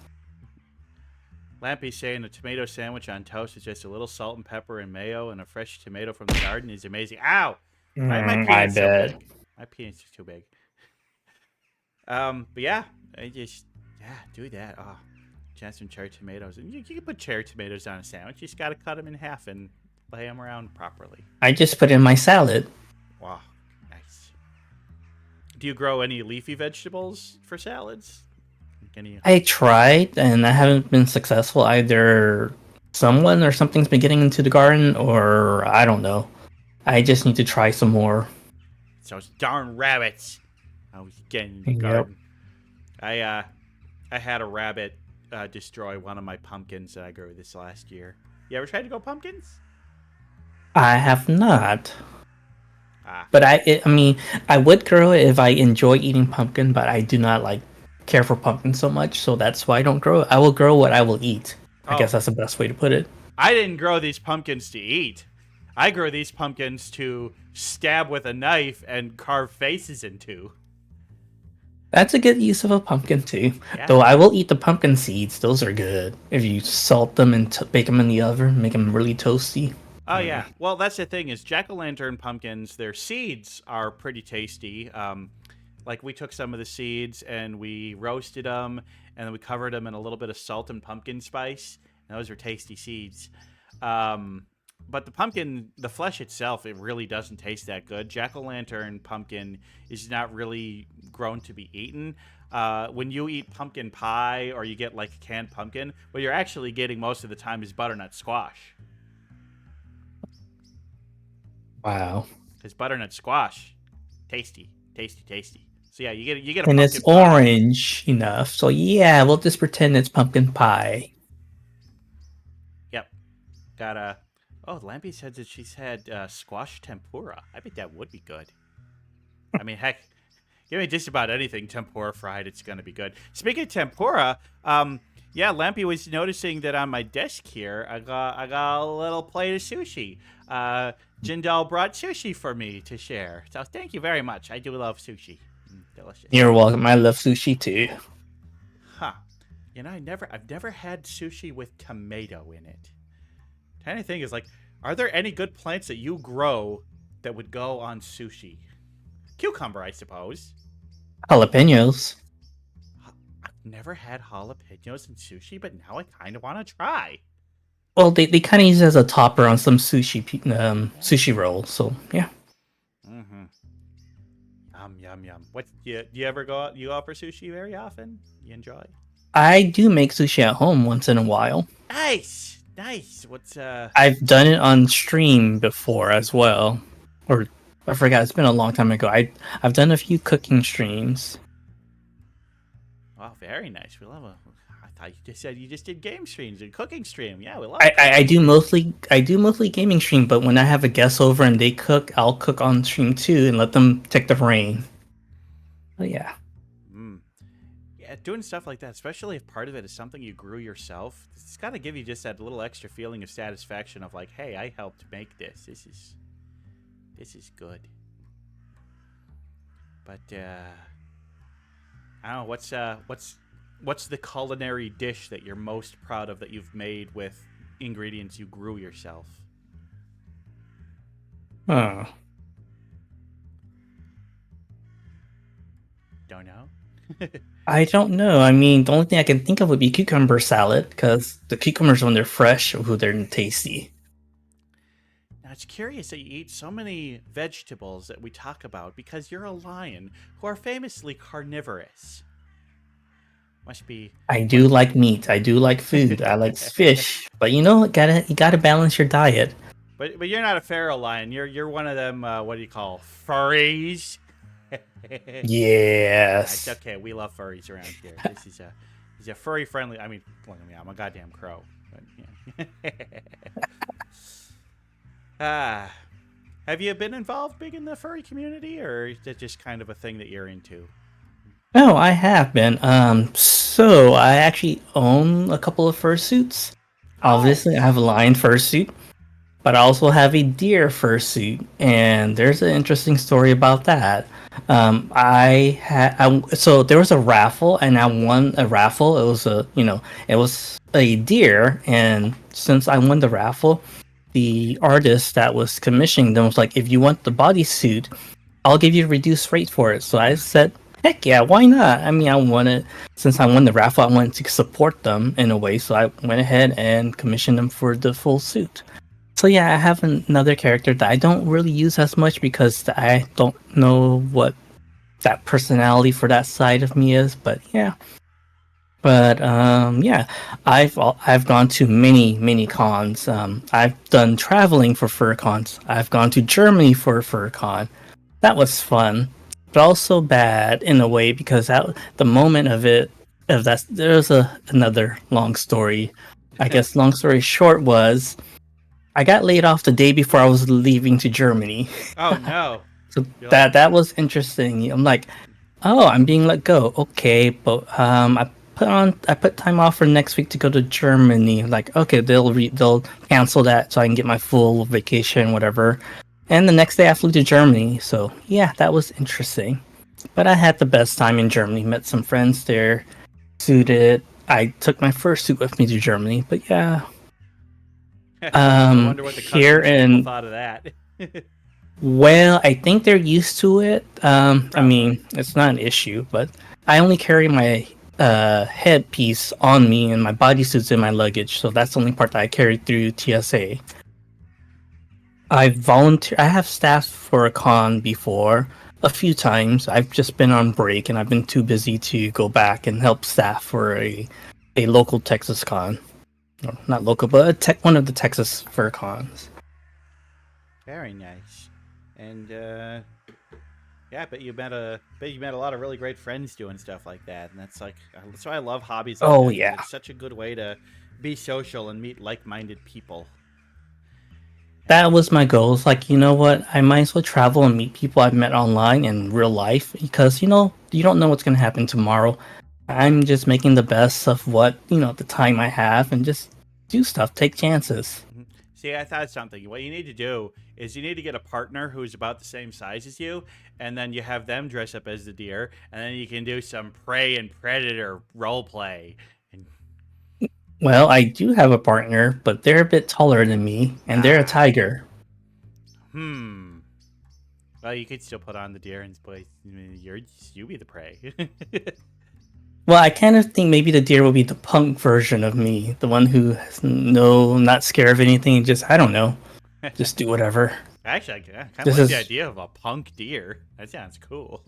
Speaker 2: Lampy saying a tomato sandwich on toast is just a little salt and pepper and mayo and a fresh tomato from the garden is amazing. Ow! My
Speaker 3: I
Speaker 2: peanut's so
Speaker 3: bet.
Speaker 2: big. My peanut's too big. But yeah, I just do that. Oh, just some cherry tomatoes, and you can put cherry tomatoes on a sandwich. You just gotta cut them in half and lay them around properly.
Speaker 3: I just put in my salad.
Speaker 2: Wow, nice. Do you grow any leafy vegetables for salads? Like any?
Speaker 3: I tried, and I haven't been successful. Either someone or something's been getting into the garden, or I don't know. I just need to try some more.
Speaker 2: It's those darn rabbits. I was getting in the
Speaker 3: Yep.
Speaker 2: garden. I had a rabbit destroy one of my pumpkins that I grew this last year. You ever tried to grow pumpkins?
Speaker 3: I have not.
Speaker 2: Ah,
Speaker 3: But I mean, I would grow it if I enjoy eating pumpkin, but I do not like care for pumpkin so much, so that's why I don't grow it. I will grow what I will eat. I guess
Speaker 2: oh,
Speaker 3: that's the best way to put it.
Speaker 2: I didn't grow these pumpkins to eat. I grow these pumpkins to stab with a knife and carve faces into.
Speaker 3: That's a good use of a pumpkin too.
Speaker 2: Yeah.
Speaker 3: Though I will eat the pumpkin seeds; those are good. If you salt them and bake them in the oven, make them really toasty.
Speaker 2: Oh yeah. Well, that's the thing is jack-o'-lantern pumpkins. Their seeds are pretty tasty. Like we took some of the seeds and we roasted them, and then we covered them in a little bit of salt and pumpkin spice. And those are tasty seeds. But the pumpkin, the flesh itself, it really doesn't taste that good. Jack-o'-lantern pumpkin is not really grown to be eaten. When you eat pumpkin pie or you get like canned pumpkin, what you're actually getting most of the time is butternut squash.
Speaker 3: Wow.
Speaker 2: Because butternut squash, tasty, tasty, tasty. So yeah, you get a
Speaker 3: And it's
Speaker 2: pumpkin pie.
Speaker 3: orange enough, so yeah, we'll just pretend it's pumpkin pie.
Speaker 2: Yep, got a. Oh, Lampy said that she's had squash tempura. I bet that would be good. I mean, heck, give me just about anything tempura fried, it's gonna be good. Speaking of tempura, yeah, Lampy was noticing that on my desk here, I got a little plate of sushi. Jindall brought sushi for me to share, so thank you very much. I do love sushi. Delicious.
Speaker 3: You're welcome. I love sushi too.
Speaker 2: Huh. You know, I've never had sushi with tomato in it. Tiny thing is like, are there any good plants that you grow that would go on sushi? Cucumber, I suppose.
Speaker 3: Jalapenos.
Speaker 2: I've never had jalapenos in sushi, but now I kind of want to try.
Speaker 3: Well, they kind of use it as a topper on some sushi roll. So yeah,
Speaker 2: Mm-hmm. Yum, yum, yum. What, do you ever go out, you out for sushi very often? You enjoy?
Speaker 3: I do make sushi at home once in a while.
Speaker 2: Nice! Nice! What's,
Speaker 3: I've done it on stream before as well, or I forgot. It's been a long time ago. I've done a few cooking streams.
Speaker 2: Wow, very nice. We love a. I thought you just said you just did game streams and cooking stream. Yeah, we love.
Speaker 3: I do mostly gaming stream, but when I have a guest over and they cook, I'll cook on stream too and let them take the reign. Oh yeah.
Speaker 2: Mm. Yeah, doing stuff like that, especially if part of it is something you grew yourself, it's got to give you just that little extra feeling of satisfaction of like, hey, I helped make this. This is good. But I don't know what's the culinary dish that you're most proud of that you've made with ingredients you grew yourself?
Speaker 3: Oh.
Speaker 2: Don't know.
Speaker 3: I don't know. I mean, the only thing I can think of would be cucumber salad because the cucumbers, when they're fresh, oh, they're tasty.
Speaker 2: Now, it's curious that you eat so many vegetables that we talk about because you're a lion who are famously carnivorous. Must be.
Speaker 3: I do like meat. I do like food. I like fish. But you know, you gotta balance your diet.
Speaker 2: But you're not a feral lion. You're one of them. What do you call furries?
Speaker 3: Yes.
Speaker 2: It's okay. We love furries around here. This is a furry friendly. I mean, look at me. I'm a goddamn crow. But, yeah. Have you been involved big in the furry community, or is it just kind of a thing that you're into?
Speaker 3: Oh, I have been. So I actually own a couple of fursuits.
Speaker 2: Oh,
Speaker 3: Obviously, I have a lion fursuit, but I also have a deer fursuit, and there's an interesting story about that. So there was a raffle, and I won a raffle. It was a deer, and since I won the raffle, the artist that was commissioning them was like, "If you want the bodysuit, I'll give you a reduced rate for it." So I said, "Heck yeah, why not?" I mean, I wanted since I won the raffle, I wanted to support them in a way, so I went ahead and commissioned them for the full suit. So yeah, I have another character that I don't really use as much because I don't know what that personality for that side of me is. But yeah, yeah, I've gone to many cons. I've done traveling for fur cons. I've gone to Germany for a fur con. That was fun, but also bad in a way because the moment of that there's another long story. I guess long story short was I got laid off the day before I was leaving to Germany.
Speaker 2: oh no!
Speaker 3: So
Speaker 2: You're like,
Speaker 3: that was interesting. I'm like, oh, I'm being let go. Okay, but I put time off for next week to go to Germany. Like, okay, they'll cancel that so I can get my full vacation, whatever. And the next day I flew to Germany. So yeah, that was interesting. But I had the best time in Germany. Met some friends there. Suited. I took my first suit with me to Germany. But yeah,
Speaker 2: I wonder what the
Speaker 3: here
Speaker 2: customs people
Speaker 3: in
Speaker 2: thought of that.
Speaker 3: well, I think they're used to it. I
Speaker 2: Probably.
Speaker 3: mean, it's not an issue, but I only carry my headpiece on me and my bodysuit's in my luggage, so that's the only part that I carry through TSA. I have staffed for a con before a few times. I've just been on break and I've been too busy to go back and help staff for a local Texas con. Or not local, but one of the Texas fur cons.
Speaker 2: Very nice. And yeah, bet you met a lot of really great friends doing stuff like that, and that's why I love hobbies like
Speaker 3: Oh
Speaker 2: that because
Speaker 3: yeah.
Speaker 2: it's such a good way to be social and meet like-minded people.
Speaker 3: That was my goal. It's like, you know what? I might as well travel and meet people I've met online in real life because, you don't know what's going to happen tomorrow. I'm just making the best of the time I have and just do stuff, take chances.
Speaker 2: Mhm. See, I thought something. What you need to do is you need to get a partner who's about the same size as you, and then you have them dress up as the deer, and then you can do some prey and predator role play. And
Speaker 3: Well, I do have a partner, but they're a bit taller than me and they're a
Speaker 2: ah,
Speaker 3: tiger.
Speaker 2: hmm. Well, you could still put on the deer and place. You be the prey.
Speaker 3: Well, I kind of think maybe the deer will be the punk version of me, the one who has not scared of anything, just, I don't know, just do whatever.
Speaker 2: Actually, I kind of
Speaker 3: This
Speaker 2: like the
Speaker 3: is
Speaker 2: idea of a punk deer. That sounds cool.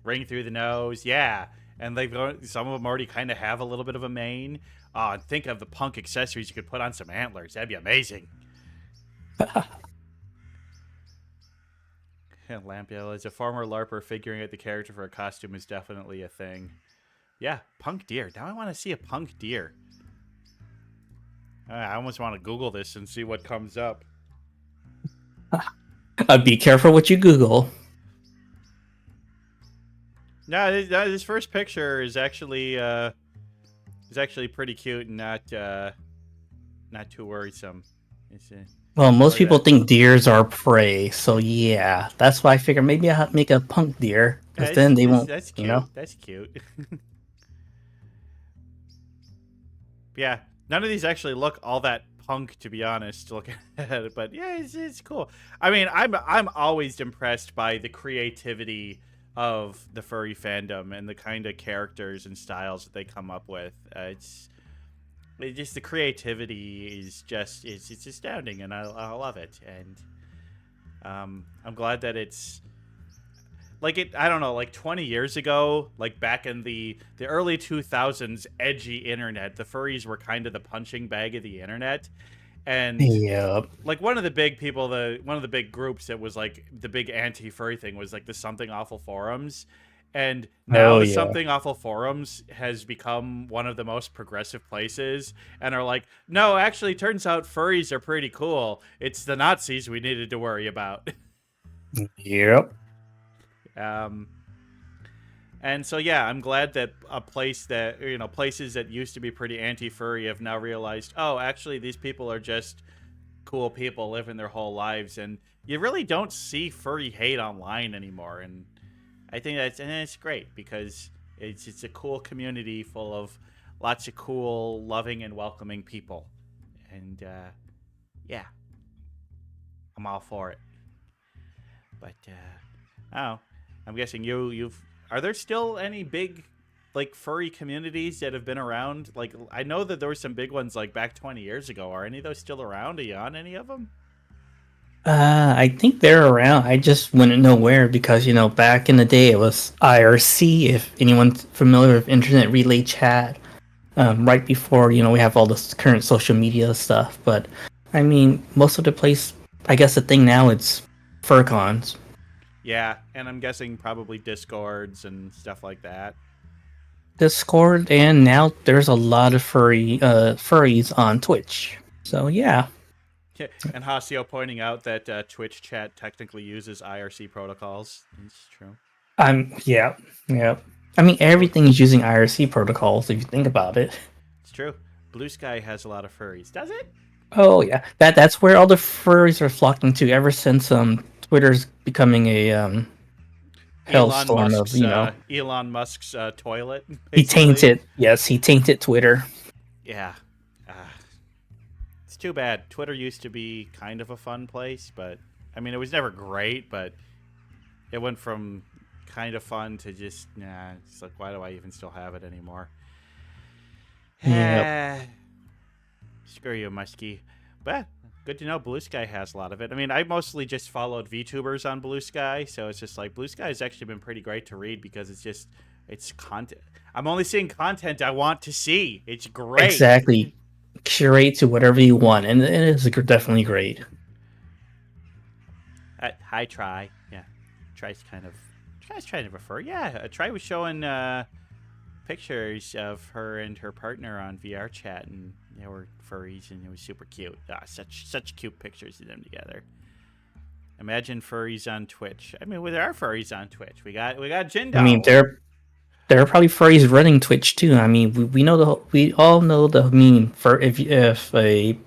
Speaker 2: Ring through the nose, yeah. And some of them already kind of have a little bit of a mane. Think of the punk accessories you could put on some antlers. That'd be amazing. Lampiel, as a former LARPer, figuring out the character for a costume is definitely a thing. Yeah, punk deer. Now I want to see a punk deer. I almost want to Google this and see what comes up.
Speaker 3: be careful what you Google.
Speaker 2: No, this first picture is actually pretty cute and not too worrisome. It's
Speaker 3: Well, most
Speaker 2: enjoy
Speaker 3: people
Speaker 2: that.
Speaker 3: think deers are prey, so yeah, that's why I figure maybe I'll make a punk deer, because then they won't,
Speaker 2: That's
Speaker 3: you know.
Speaker 2: cute. That's cute. Yeah, none of these actually look all that punk, to be honest. Looking at it, but yeah, it's cool. I mean, I'm always impressed by the creativity of the furry fandom and the kind of characters and styles that they come up with. It just the creativity is just it's astounding, and I love it. And I'm glad that it's like it. I don't know, like 20 years ago, like back in the early 2000s, edgy internet, the furries were kind of the punching bag of the internet. And
Speaker 3: Yep.
Speaker 2: like one of the big people, one of the big groups that was like the big anti-furry thing was like the Something Awful forums. And now
Speaker 3: Oh
Speaker 2: the
Speaker 3: yeah.
Speaker 2: Something Awful forums has become one of the most progressive places, and are like, no, actually, turns out furries are pretty cool. It's the Nazis we needed to worry about.
Speaker 3: Yep.
Speaker 2: um, and so yeah, I'm glad that a place that places that used to be pretty anti-furry have now realized, oh, actually, these people are just cool people living their whole lives, and you really don't see furry hate online anymore. And I think it's great because it's a cool community full of lots of cool, loving, and welcoming people. And yeah, I'm all for it. But oh, I'm guessing you've are there still any big like furry communities that have been around? Like I know that there were some big ones like back 20 years ago. Are any of those still around? Are you on any of them?
Speaker 3: I think they're around. I just wouldn't know where because back in the day it was IRC. If anyone's familiar with Internet Relay Chat, right before we have all this current social media stuff. But I mean, most of the place, I guess the thing now it's furcons.
Speaker 2: Yeah, and I'm guessing probably discords and stuff like that.
Speaker 3: Discord, and now there's a lot of furries on Twitch. So yeah,
Speaker 2: Yeah, and Hasio pointing out that Twitch chat technically uses IRC protocols. It's true.
Speaker 3: yeah, yeah. I mean, everything is using IRC protocols if you think about it.
Speaker 2: It's true. Blue Sky has a lot of furries. Does it?
Speaker 3: Oh yeah, that's where all the furries are flocking to ever since Twitter's becoming a hellstorm of
Speaker 2: Elon Musk's toilet,
Speaker 3: he
Speaker 2: basically.
Speaker 3: tainted, yes, he tainted Twitter.
Speaker 2: Yeah. Uh, it's too bad. Twitter used to be kind of a fun place, but I mean, it was never great, but it went from kind of fun to just nah. It's like, why do I even still have it anymore?
Speaker 3: Yep.
Speaker 2: Screw you, Muskie. But good to know Blue Sky has a lot of it. I mean, I mostly just followed VTubers on Blue Sky, so it's just like Blue Sky has actually been pretty great to read because it's content. I'm only seeing content I want to see. It's great.
Speaker 3: Exactly. Curate to whatever you want, and it is definitely great.
Speaker 2: Hi, Try. Yeah, Try's kind of a fur. Yeah, Try was showing pictures of her and her partner on VR chat, and they were furries, and it was super cute. Such cute pictures of them together. Imagine furries on Twitch. I mean, well, there are furries on Twitch. We got
Speaker 3: I mean,
Speaker 2: Jindall.
Speaker 3: there are probably furries running Twitch too. I mean, we know we all know the meme for if a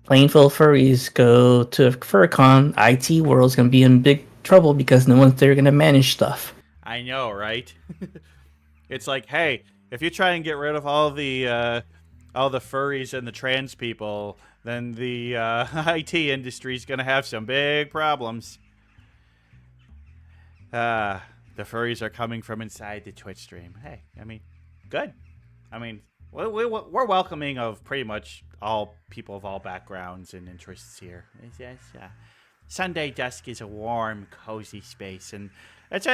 Speaker 3: plane full of furries go to a furcon, IT world's gonna be in big trouble because no one's there gonna manage stuff.
Speaker 2: I know, right? It's like, hey, if you try and get rid of all the furries and the trans people, then the IT industry is gonna have some big problems. The furries are coming from inside the Twitch stream. Hey, I mean, good. I mean, we're welcoming of pretty much all people of all backgrounds and interests here. Sunday Dusk is a warm, cozy space, and it's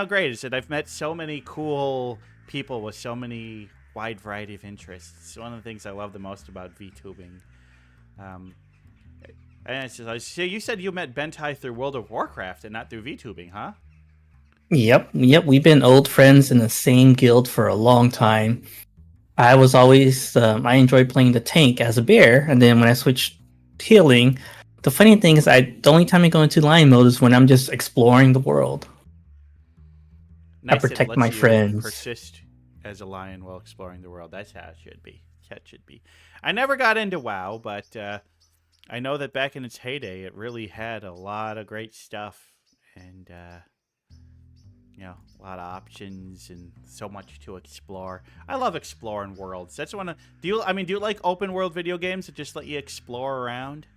Speaker 2: great. Is that I've met so many cool people with so many wide variety of interests. It's one of the things I love the most about VTubing. Um, and it's just, so you said you met Bentai through World of Warcraft and not through VTubing, huh?
Speaker 3: Yep. We've been old friends in the same guild for a long time. I was always I enjoyed playing the tank as a bear, and then when I switched healing, the funny thing is, the only time I go into lion mode is when I'm just exploring the world. I
Speaker 2: Nice that it
Speaker 3: protect
Speaker 2: lets
Speaker 3: my
Speaker 2: you
Speaker 3: friends.
Speaker 2: persist as a lion while exploring the world. That's how it should be. That should be. I never got into WoW, but I know that back in its heyday, it really had a lot of great stuff, and a lot of options and so much to explore. I love exploring worlds. That's one of. Do you like open world video games that just let you explore around?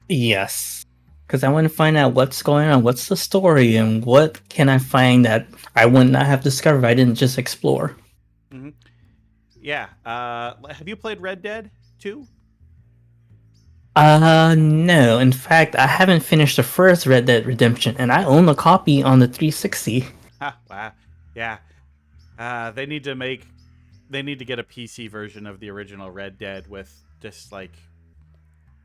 Speaker 3: Yes, because I want to find out what's going on, what's the story, and what can I find that I would not have discovered if I didn't just explore.
Speaker 2: Mm-hmm. Yeah. Have you played Red Dead 2?
Speaker 3: No. In fact, I haven't finished the first Red Dead Redemption, and I own a copy on the 360.
Speaker 2: Ha! Wow. Yeah. They need to make. They need to get a PC version of the original Red Dead with just like.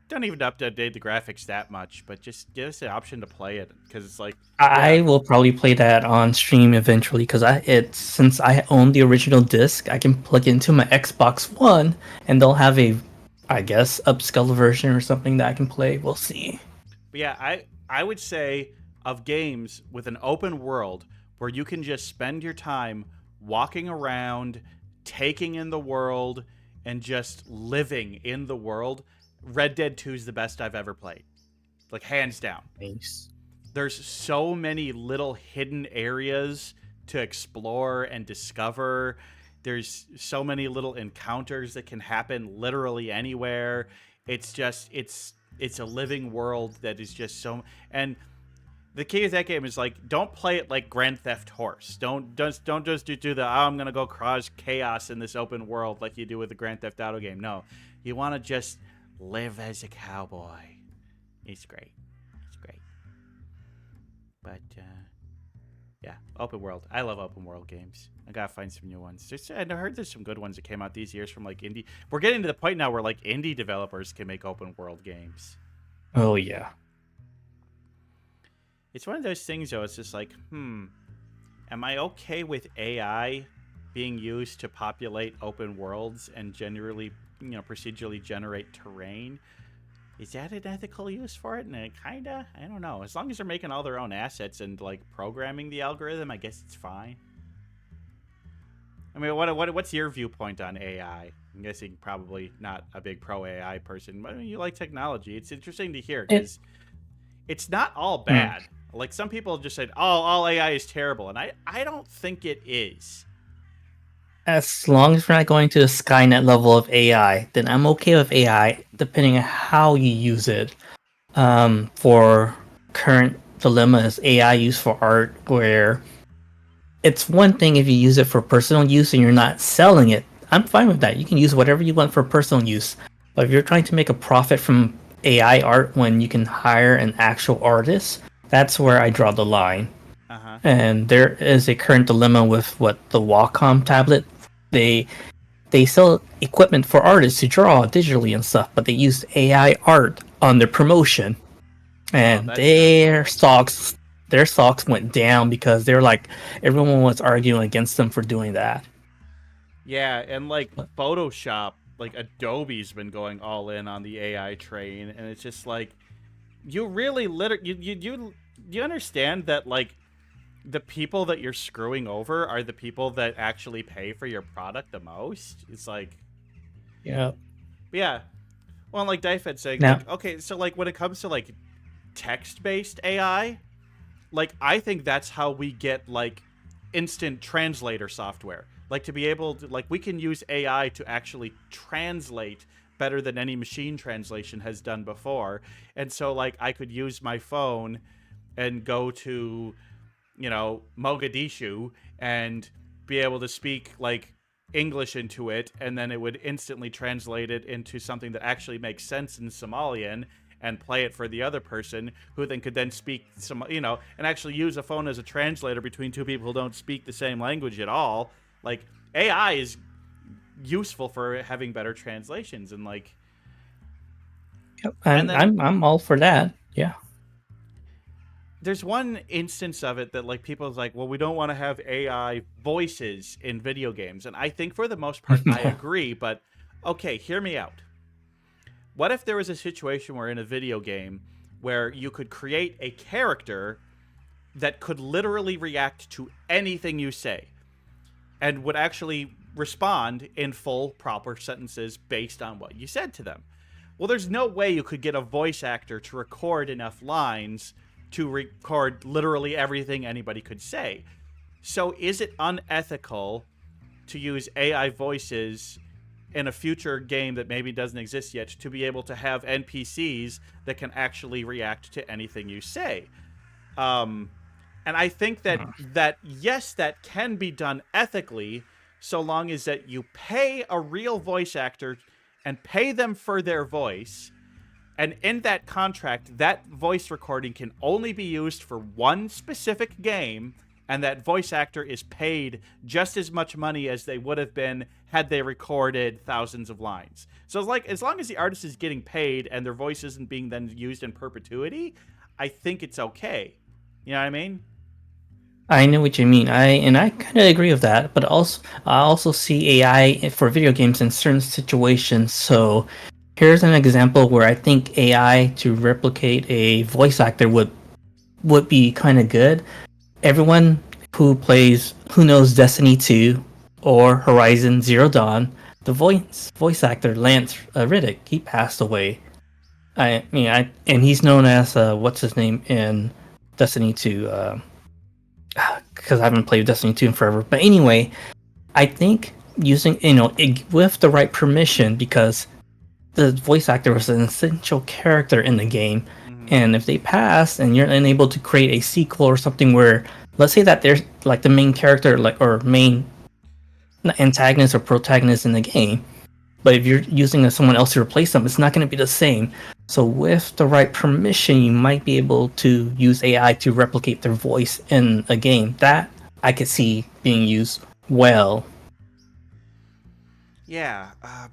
Speaker 2: Don't even update the graphics that much, but just give us the option to play it because it's like Yeah.
Speaker 3: I will probably play that on stream eventually because since I own the original disc, I can plug it into my Xbox One and they'll have a, I guess, upscale version or something that I can play. We'll see.
Speaker 2: But yeah, I would say of games with an open world where you can just spend your time walking around, taking in the world, and just living in the world, Red Dead 2 is the best I've ever played. Like hands down.
Speaker 3: Nice.
Speaker 2: There's so many little hidden areas to explore and discover. There's so many little encounters that can happen literally anywhere. It's a living world that is just so. And the key of that game is like, don't play it like Grand Theft Horse. Don't just do the, oh, I'm gonna go cause chaos in this open world like you do with the Grand Theft Auto game. No, you want to just live as a cowboy. It's great. It's great. But yeah, open world. I love open world games. I gotta find some new ones. I heard there's some good ones that came out these years from like indie. We're getting to the point now where like indie developers can make open world games.
Speaker 3: Oh yeah.
Speaker 2: It's one of those things though. It's just like, am I okay with AI being used to populate open worlds and generally, procedurally generate terrain? Is that an ethical use for it? And it kinda, I don't know. As long as they're making all their own assets and like programming the algorithm, I guess it's fine. I mean, what's your viewpoint on AI? I'm guessing probably not a big pro AI person, but I mean, you like technology. It's interesting to hear
Speaker 3: It,
Speaker 2: because it's not all
Speaker 3: hmm.
Speaker 2: bad. Like some people just said, "Oh, all AI is terrible," and I don't think it is.
Speaker 3: As long as we're not going to the Skynet level of AI, then I'm okay with AI, depending on how you use it. For current dilemmas, AI used for art, where it's one thing if you use it for personal use and you're not selling it. I'm fine with that. You can use whatever you want for personal use. But if you're trying to make a profit from AI art when you can hire an actual artist, that's where I draw the line.
Speaker 2: Uh huh.
Speaker 3: And there is a current dilemma with what the Wacom tablet. They they sell equipment for artists to draw digitally and stuff, but they used AI art on their promotion,
Speaker 2: Oh,
Speaker 3: and
Speaker 2: that's not good.
Speaker 3: their stocks went down because they're like everyone was arguing against them for doing that.
Speaker 2: Yeah, and like Photoshop, like Adobe's been going all in on the AI train, and it's just like you really you understand that like the people that you're screwing over are the people that actually pay for your product the most. It's like,
Speaker 3: Yeah.
Speaker 2: yeah. Well, like Difed saying,
Speaker 3: Now,
Speaker 2: like, okay, so like when it comes to like text-based AI, like I think that's how we get like instant translator software. Like to be able to like we can use AI to actually translate better than any machine translation has done before. And so like I could use my phone and go to Mogadishu and be able to speak like English into it, and then it would instantly translate it into something that actually makes sense in Somalian and play it for the other person who then could then speak some, and actually use a phone as a translator between two people who don't speak the same language at all. Like AI is useful for having better translations and like and
Speaker 3: and
Speaker 2: then
Speaker 3: I'm all for that. Yeah.
Speaker 2: there's one instance of it that like people's like, well, we don't want to have AI voices in video games, and I think for the most part I agree. But okay, hear me out. What if there was a situation where in a video game where you could create a character that could literally react to anything you say and would actually respond in full proper sentences based on what you said to them? Well, there's no way you could get a voice actor to record enough lines to record literally everything anybody could say. So is it unethical to use AI voices in a future game that maybe doesn't exist yet to be able to have NPCs that can actually react to anything you say? Um, and I think that yes, that can be done ethically, so long as that you pay a real voice actor and pay them for their voice. And in that contract, that voice recording can only be used for one specific game, and that voice actor is paid just as much money as they would have been had they recorded thousands of lines. So it's like as long as the artist is getting paid and their voice isn't being then used in perpetuity, I think it's okay. You know what I mean?
Speaker 3: I know what you mean. I kind of agree with that, but also I also see AI for video games in certain situations. So here's an example where I think AI to replicate a voice actor would be kind of good. Everyone who knows Destiny 2 or Horizon Zero Dawn, the voice actor Lance Riddick, he passed away. And he's known as what's his name in Destiny 2. Because I haven't played Destiny 2 in forever. But anyway, I think using with the right permission, because the voice actor was an essential character in the game,
Speaker 2: Mm-hmm.
Speaker 3: and if they pass and you're unable to create a sequel or something where, let's say that there's like the main character, like or main antagonist or protagonist in the game, but if you're using someone else to replace them, it's not going to be the same. So with the right permission, you might be able to use AI to replicate their voice in a game. That I could see being used well.
Speaker 2: Yeah.
Speaker 3: Let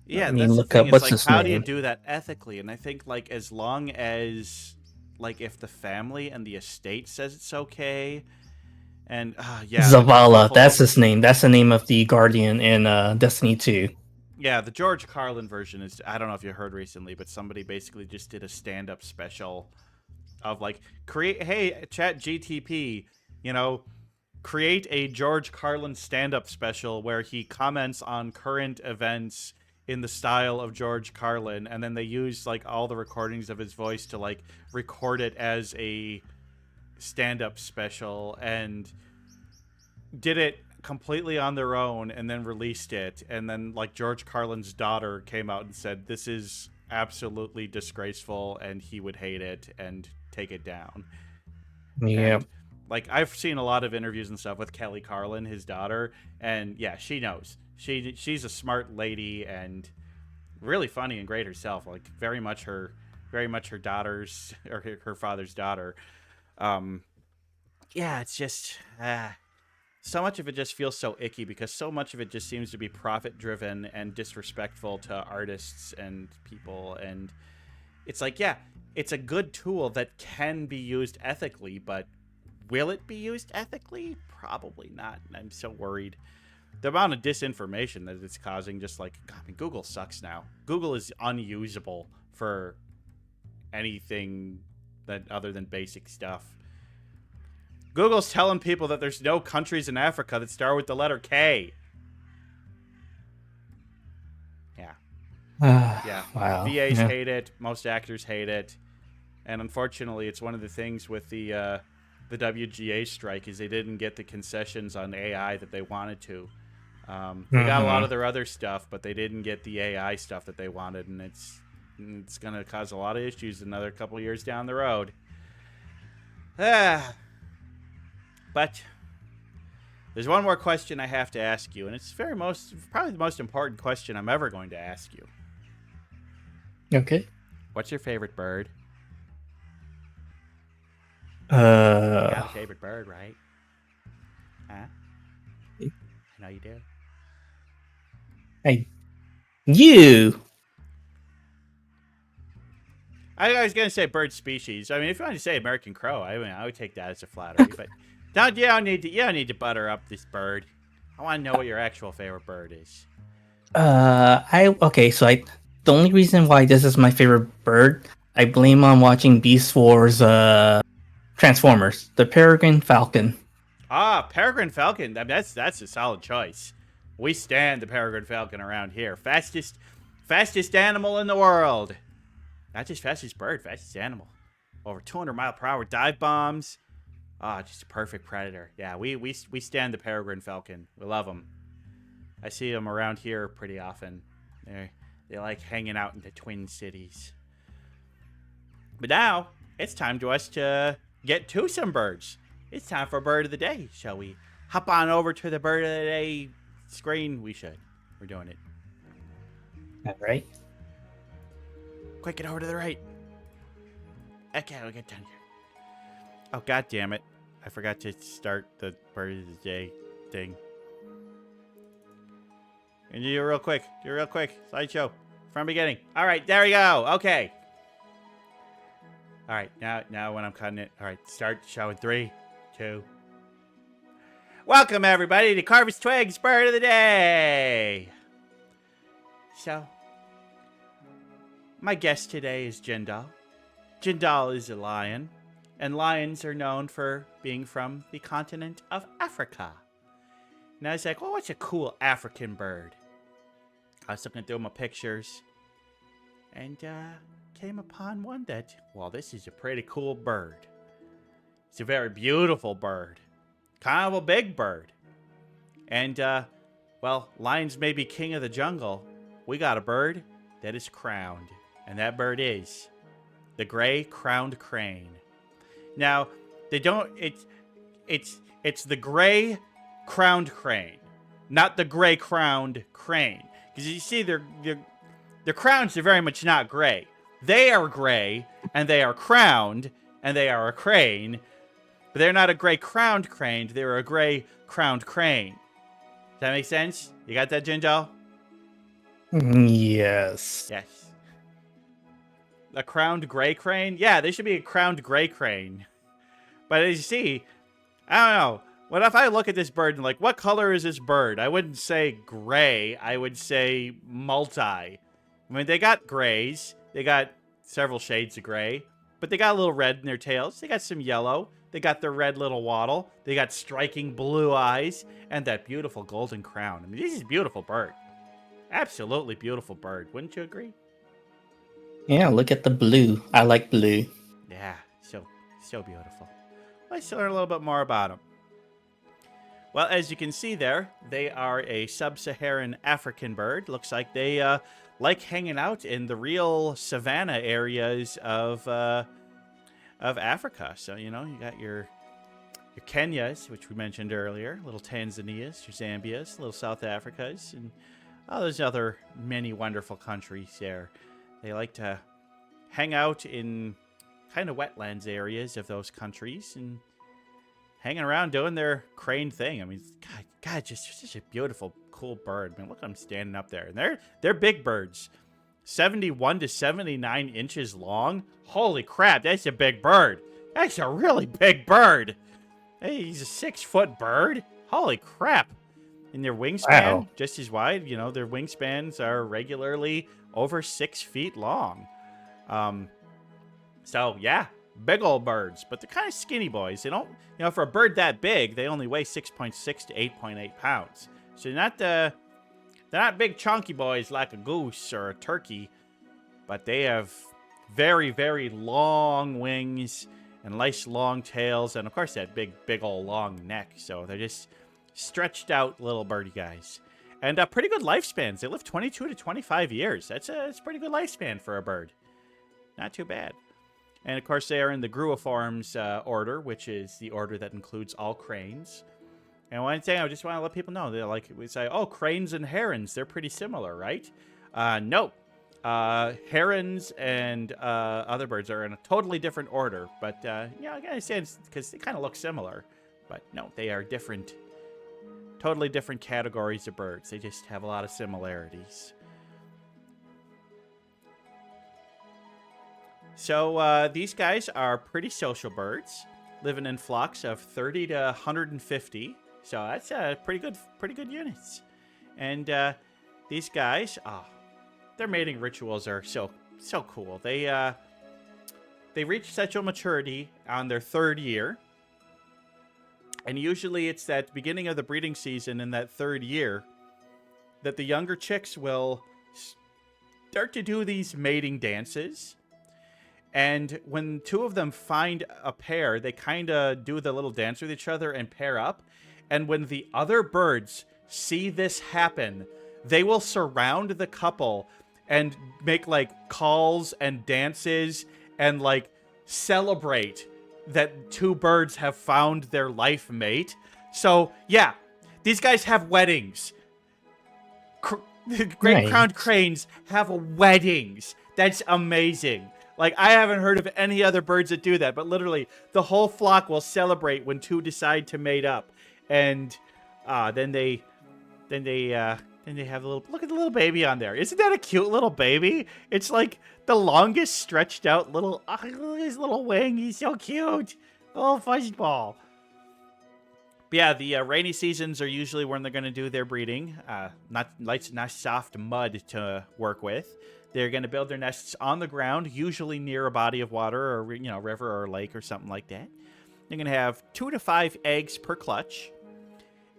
Speaker 2: Yeah,
Speaker 3: me
Speaker 2: that's the
Speaker 3: look
Speaker 2: thing.
Speaker 3: up
Speaker 2: It's
Speaker 3: what's
Speaker 2: like,
Speaker 3: his
Speaker 2: how do you
Speaker 3: name.
Speaker 2: do that ethically? And I think, like, as long as, like, if the family and the estate says it's okay, and yeah, the
Speaker 3: Zavala, that's
Speaker 2: kerfuffle.
Speaker 3: his name. That's the name of the Guardian in Destiny 2.
Speaker 2: Yeah, the George Carlin version is. I don't know if you heard recently, but somebody basically just did a stand-up special of like create. Hey, Chat GTP, you know, create a George Carlin stand-up special where he comments on current events in the style of George Carlin, and then they use like all the recordings of his voice to like record it as a stand-up special, and did it completely on their own, and then released it. And then like George Carlin's daughter came out and said this is absolutely disgraceful and he would hate it and take it down.
Speaker 3: Yeah.
Speaker 2: And like I've seen a lot of interviews and stuff with Kelly Carlin, his daughter, and yeah, she knows. She's a smart lady and really funny and great herself. Like very much her daughter's or her father's daughter. Um, yeah, it's just so much of it just feels so icky because so much of it just seems to be profit driven and disrespectful to artists and people. And it's like, yeah, it's a good tool that can be used ethically, but will it be used ethically? Probably not. I'm so worried. The amount of disinformation that it's causing, just like, I mean, Google sucks now. Google is unusable for anything that other than basic stuff. Google's telling people that there's no countries in Africa that start with the letter K. Yeah. Yeah.
Speaker 3: Wow.
Speaker 2: VAs
Speaker 3: Yeah.
Speaker 2: hate it. Most actors hate it. And unfortunately, it's one of the things with the WGA strike is they didn't get the concessions on AI that they wanted to. They got a lot of their other stuff, but they didn't get the AI stuff that they wanted, and it's going to cause a lot of issues another couple years down the road. But there's one more question I have to ask you, and it's probably the most important question I'm ever going to ask you.
Speaker 3: Okay.
Speaker 2: What's your favorite bird? You got a favorite bird, right? Huh? I know you do.
Speaker 3: Hey, you.
Speaker 2: I was gonna say bird species. I mean, if you want to say American crow, I would take that as a flattery. But you don't need to butter up this bird. I want to know what your actual favorite bird is.
Speaker 3: The only reason why this is my favorite bird, I blame on watching Beast Wars, Transformers, the Peregrine Falcon.
Speaker 2: Peregrine falcon. I mean, that's a solid choice. We stand the peregrine falcon around here. Fastest animal in the world. Not just fastest bird, fastest animal. Over 200-mile-per-hour dive bombs. Just a perfect predator. Yeah, we stand the peregrine falcon. We love them. I see them around here pretty often. They like hanging out in the Twin Cities. But now it's time to us to get to some birds. It's time for bird of the day. Shall we hop on over to the bird of the day screen? We should. We're doing it.
Speaker 3: All right.
Speaker 2: Quick, get over to the right. Okay, we'll get down here. Oh, god damn it. I forgot to start the bird of the day thing. And do it real quick. Slideshow. From beginning. Alright, there we go. Okay. All right, now when I'm cutting it, all right, start showing 3, 2. Welcome everybody to Carver's Twigs Bird of the Day. So, my guest today is Jindall. Jindall is a lion, and lions are known for being from the continent of Africa. And I was like, well, what's a cool African bird? I was looking through my pictures, and came upon one that, well, this is a pretty cool bird. It's a very beautiful bird. Kind of a big bird. And, well, lions may be king of the jungle. We got a bird that is crowned. And that bird is the gray crowned crane. Now, they don't, it's the gray crowned crane, not the gray crowned crane. Because you see, their crowns are very much not gray. They are gray, and they are crowned, and they are a crane. But they're not a gray crowned crane. They're a gray crowned crane. Does that make sense? You got that, Jindal?
Speaker 3: Yes.
Speaker 2: Yes. A crowned gray crane? Yeah, there should be a crowned gray crane. But as you see, I don't know. What if I look at this bird and like, what color is this bird? I wouldn't say gray. I would say multi. I mean, they got grays. They got several shades of gray. But they got a little red in their tails. They got some yellow. They got their red little waddle. They got striking blue eyes. And that beautiful golden crown. I mean, this is a beautiful bird. Absolutely beautiful bird. Wouldn't you agree?
Speaker 3: Yeah, look at the blue. I like blue.
Speaker 2: Yeah, so beautiful. Let's learn a little bit more about them. Well, as you can see there, they are a sub-Saharan African bird. Looks like they like hanging out in the real savanna areas of Africa. So, you know, you got your Kenyas, which we mentioned earlier, little Tanzanias, your Zambias, little South Africas, and all those other many wonderful countries there. They like to hang out in kind of wetlands areas of those countries and hanging around doing their crane thing. I mean, God, just such a beautiful, cool bird. I mean, look at them standing up there. And they're big birds. 71 to 79 inches long. Holy crap, that's a big bird. That's a really big bird. Hey, he's a 6-foot bird. Holy crap. And their wingspan, just as wide. You know, their wingspans are regularly over 6 feet long. So, yeah, big old birds. But they're kind of skinny boys. They don't, you know, for a bird that big, they only weigh 6.6 to 8.8 pounds. So they're not big chunky boys like a goose or a turkey. But they have very, very long wings and nice long tails. And, of course, that big old long neck. So they're just stretched out little birdie guys. And pretty good lifespans. They live 22 to 25 years. That's a pretty good lifespan for a bird. Not too bad. And, of course, they are in the Gruiformes order, which is the order that includes all cranes. And one thing I just want to let people know, they're like, we say, oh, cranes and herons, they're pretty similar, right? No. Herons and other birds are in a totally different order. But, yeah, I understand because they kind of look similar. But, no, they are different. Totally different categories of birds. They just have a lot of similarities. So these guys are pretty social birds, living in flocks of 30 to 150. So that's pretty good units. And these guys, their mating rituals are so cool. They reach sexual maturity on their 3rd year. And usually it's that beginning of the breeding season in that 3rd year that the younger chicks will start to do these mating dances. And when 2 of them find a pair, they kind of do the little dance with each other and pair up. And when the other birds see this happen, they will surround the couple and make like calls and dances and like celebrate that 2 birds have found their life mate. So, yeah, these guys have weddings. Great crowned cranes have weddings. That's amazing. Like, I haven't heard of any other birds that do that, but literally the whole flock will celebrate when 2 decide to mate up. And then they And they have a little, look at the little baby on there. Isn't that a cute little baby? It's like the longest stretched out little, his little wing. He's so cute. Oh, fuzzball. But yeah, the rainy seasons are usually when they're going to do their breeding. Not soft mud to work with. They're going to build their nests on the ground, usually near a body of water or river or lake or something like that. They're going to have 2 to 5 eggs per clutch.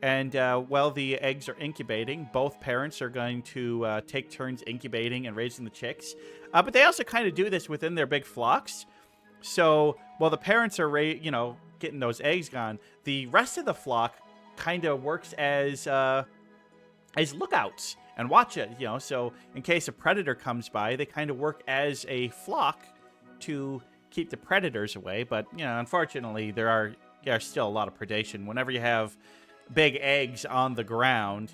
Speaker 2: And while the eggs are incubating, both parents are going to take turns incubating and raising the chicks. But they also kind of do this within their big flocks. So while the parents are, getting those eggs gone, the rest of the flock kind of works as lookouts and watch it. So in case a predator comes by, they kind of work as a flock to keep the predators away. But unfortunately, there are still a lot of predation. Whenever you have big eggs on the ground,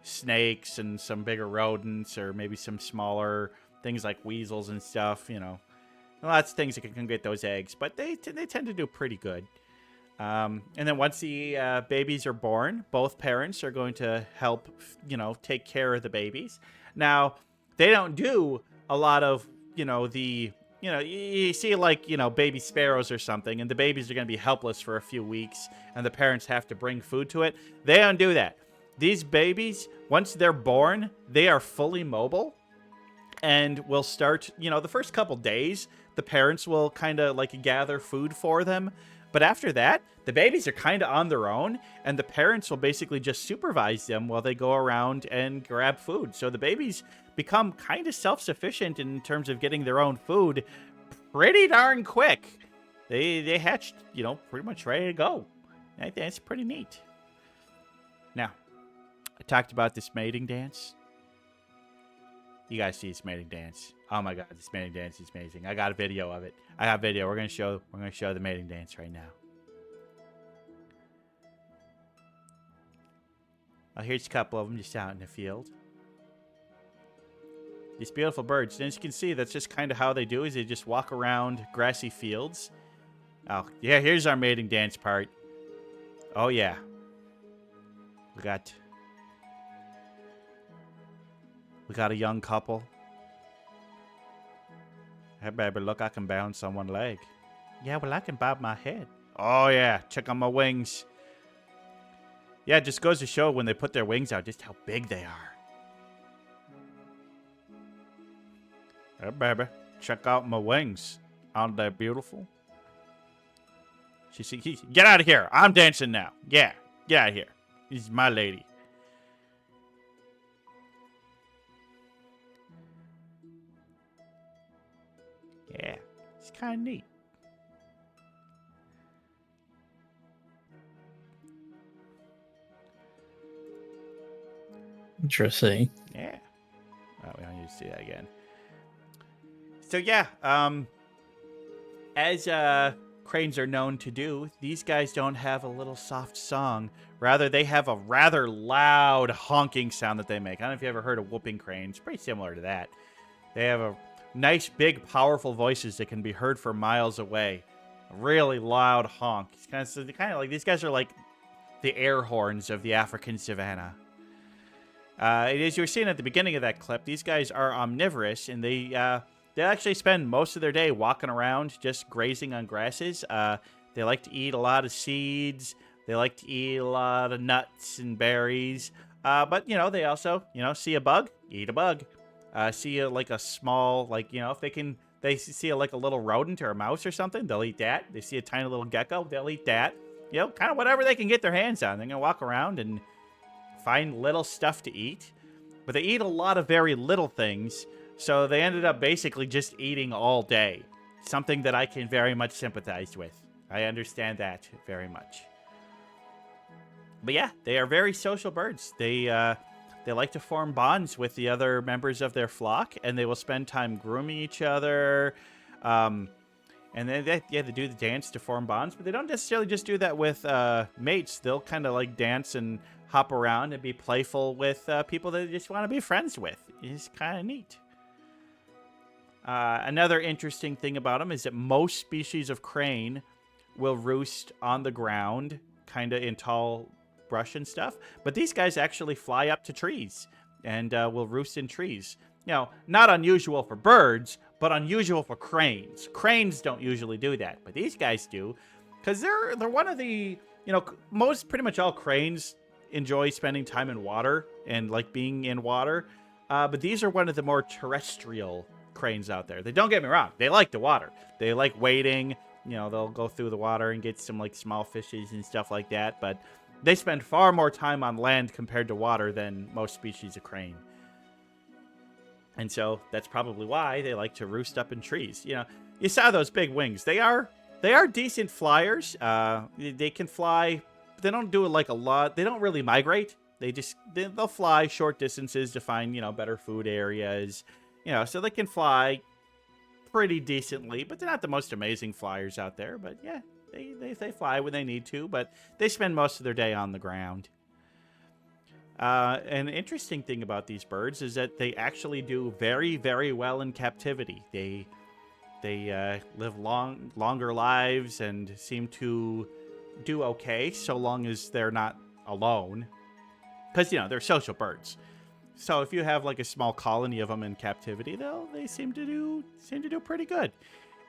Speaker 2: snakes and some bigger rodents, or maybe some smaller things like weasels and stuff, lots of things that can get those eggs, but they tend to do pretty good. And then once the babies are born, both parents are going to help, take care of the babies. Now, they don't do a lot of, you see like, baby sparrows or something, and the babies are going to be helpless for a few weeks, and the parents have to bring food to it. They don't do that. These babies, once they're born, they are fully mobile and will start, the first couple days, the parents will kind of like gather food for them. But after that, the babies are kind of on their own, and the parents will basically just supervise them while they go around and grab food. So the babies become kind of self-sufficient in terms of getting their own food pretty darn quick. They hatched, pretty much ready to go. I think it's pretty neat. Now, I talked about this mating dance. You guys see this mating dance. Oh my god, this mating dance is amazing. I got a video of it. I got a video. We're gonna show the mating dance right now. Well, here's a couple of them just out in the field. These beautiful birds. And as you can see, that's just kind of how they do, is they just walk around grassy fields. Oh, yeah, here's our mating dance part. Oh, yeah. We got a young couple. Hey, baby, look, I can bounce on one leg. Yeah, well, I can bob my head. Oh, yeah, check on my wings. Yeah, it just goes to show when they put their wings out just how big they are. Hey, baby, check out my wings. Aren't they beautiful? Get out of here. I'm dancing now. Yeah, get out of here. This is my lady. Yeah, it's kind of neat.
Speaker 3: Interesting.
Speaker 2: Yeah. Oh, we don't need to see that again. So yeah, as cranes are known to do, these guys don't have a little soft song. Rather, they have a rather loud honking sound that they make. I don't know if you ever heard of whooping cranes. Pretty similar to that. They have a nice, big, powerful voices that can be heard for miles away. A really loud honk. It's kind of like these guys are like the air horns of the African savanna. As you were seeing at the beginning of that clip, these guys are omnivorous, and they actually spend most of their day walking around just grazing on grasses. They like to eat a lot of seeds. They like to eat a lot of nuts and berries. But, they also, see a bug, eat a bug. See like a small, if they see like a little rodent or a mouse or something, they'll eat that. They see a tiny little gecko, they'll eat that. Kind of whatever they can get their hands on. They're going to walk around and find little stuff to eat. But they eat a lot of very little things, so they ended up basically just eating all day. Something that I can very much sympathize with. I understand that very much. But yeah, they are very social birds. They like to form bonds with the other members of their flock, and they will spend time grooming each other. And then they do the dance to form bonds, but they don't necessarily just do that with mates. They'll kind of like dance and hop around and be playful with people that they just want to be friends with. It's kind of neat. Another interesting thing about them is that most species of crane will roost on the ground, kind of in tall brush and stuff. But these guys actually fly up to trees and will roost in trees. Not unusual for birds, but unusual for cranes. Cranes don't usually do that, but these guys do, because they're one of the, pretty much all cranes enjoy spending time in water and like being in water. But these are one of the more terrestrial cranes out there. They don't get me wrong. They like the water. They like wading. They'll go through the water and get some like small fishes and stuff like that. But they spend far more time on land compared to water than most species of crane. And so that's probably why they like to roost up in trees. You saw those big wings. They are decent flyers. They can fly. They don't do it like a lot. They don't really migrate. They'll fly short distances to find, better food areas. So they can fly pretty decently, but they're not the most amazing flyers out there. But yeah, they fly when they need to, but they spend most of their day on the ground. An interesting thing about these birds is that they actually do very, very well in captivity. They live longer lives and seem to do okay so long as they're not alone. Because, they're social birds. So if you have like a small colony of them in captivity, they seem to do pretty good.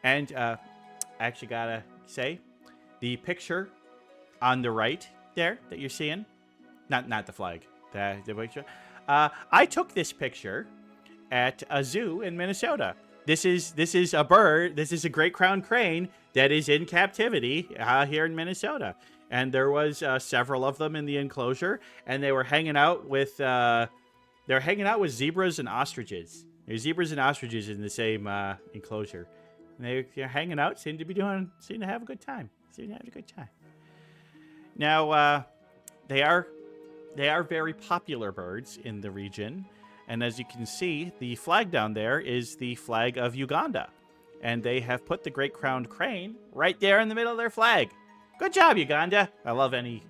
Speaker 2: And I actually gotta say, the picture on the right there that you're seeing, not the flag, the picture. I took this picture at a zoo in Minnesota. This is a bird. This is a great crowned crane that is in captivity here in Minnesota. And there was several of them in the enclosure, and they were hanging out with zebras and ostriches. There's zebras and ostriches in the same enclosure, and they're hanging out. Seem to have a good time. Now, they are very popular birds in the region, and as you can see, the flag down there is the flag of Uganda, and they have put the great crowned crane right there in the middle of their flag. Good job, Uganda. I love any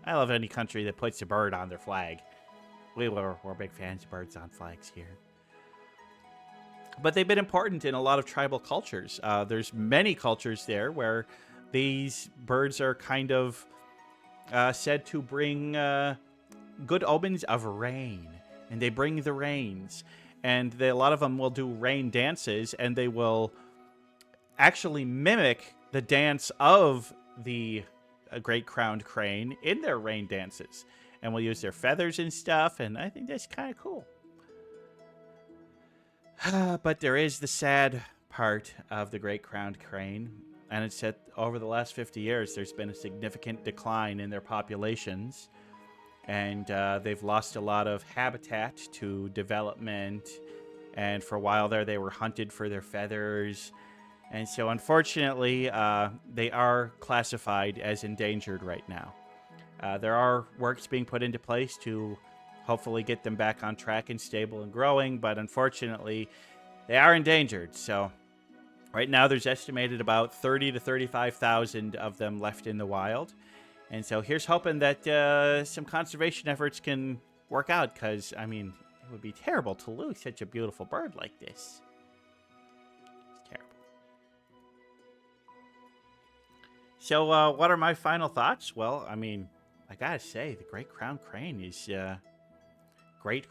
Speaker 2: country that puts a bird on their flag. We're big fans of birds on flags here. But they've been important in a lot of tribal cultures. There's many cultures there where these birds are kind of said to bring good omens of rain. And they bring the rains. And a lot of them will do rain dances, and they will actually mimic the dance of the great crowned crane in their rain dances, and will use their feathers and stuff, and I think that's kind of cool. But there is the sad part of the great crowned crane, and it's that over the last 50 years there's been a significant decline in their populations, and they've lost a lot of habitat to development, and for a while there they were hunted for their feathers. And so, unfortunately, they are classified as endangered right now. There are works being put into place to hopefully get them back on track and stable and growing, but unfortunately, they are endangered. So, right now, there's estimated about 30 to 35,000 of them left in the wild. And so, here's hoping that some conservation efforts can work out, because, it would be terrible to lose such a beautiful bird like this. So, what are my final thoughts? Well, I gotta say, the great crowned crane is gray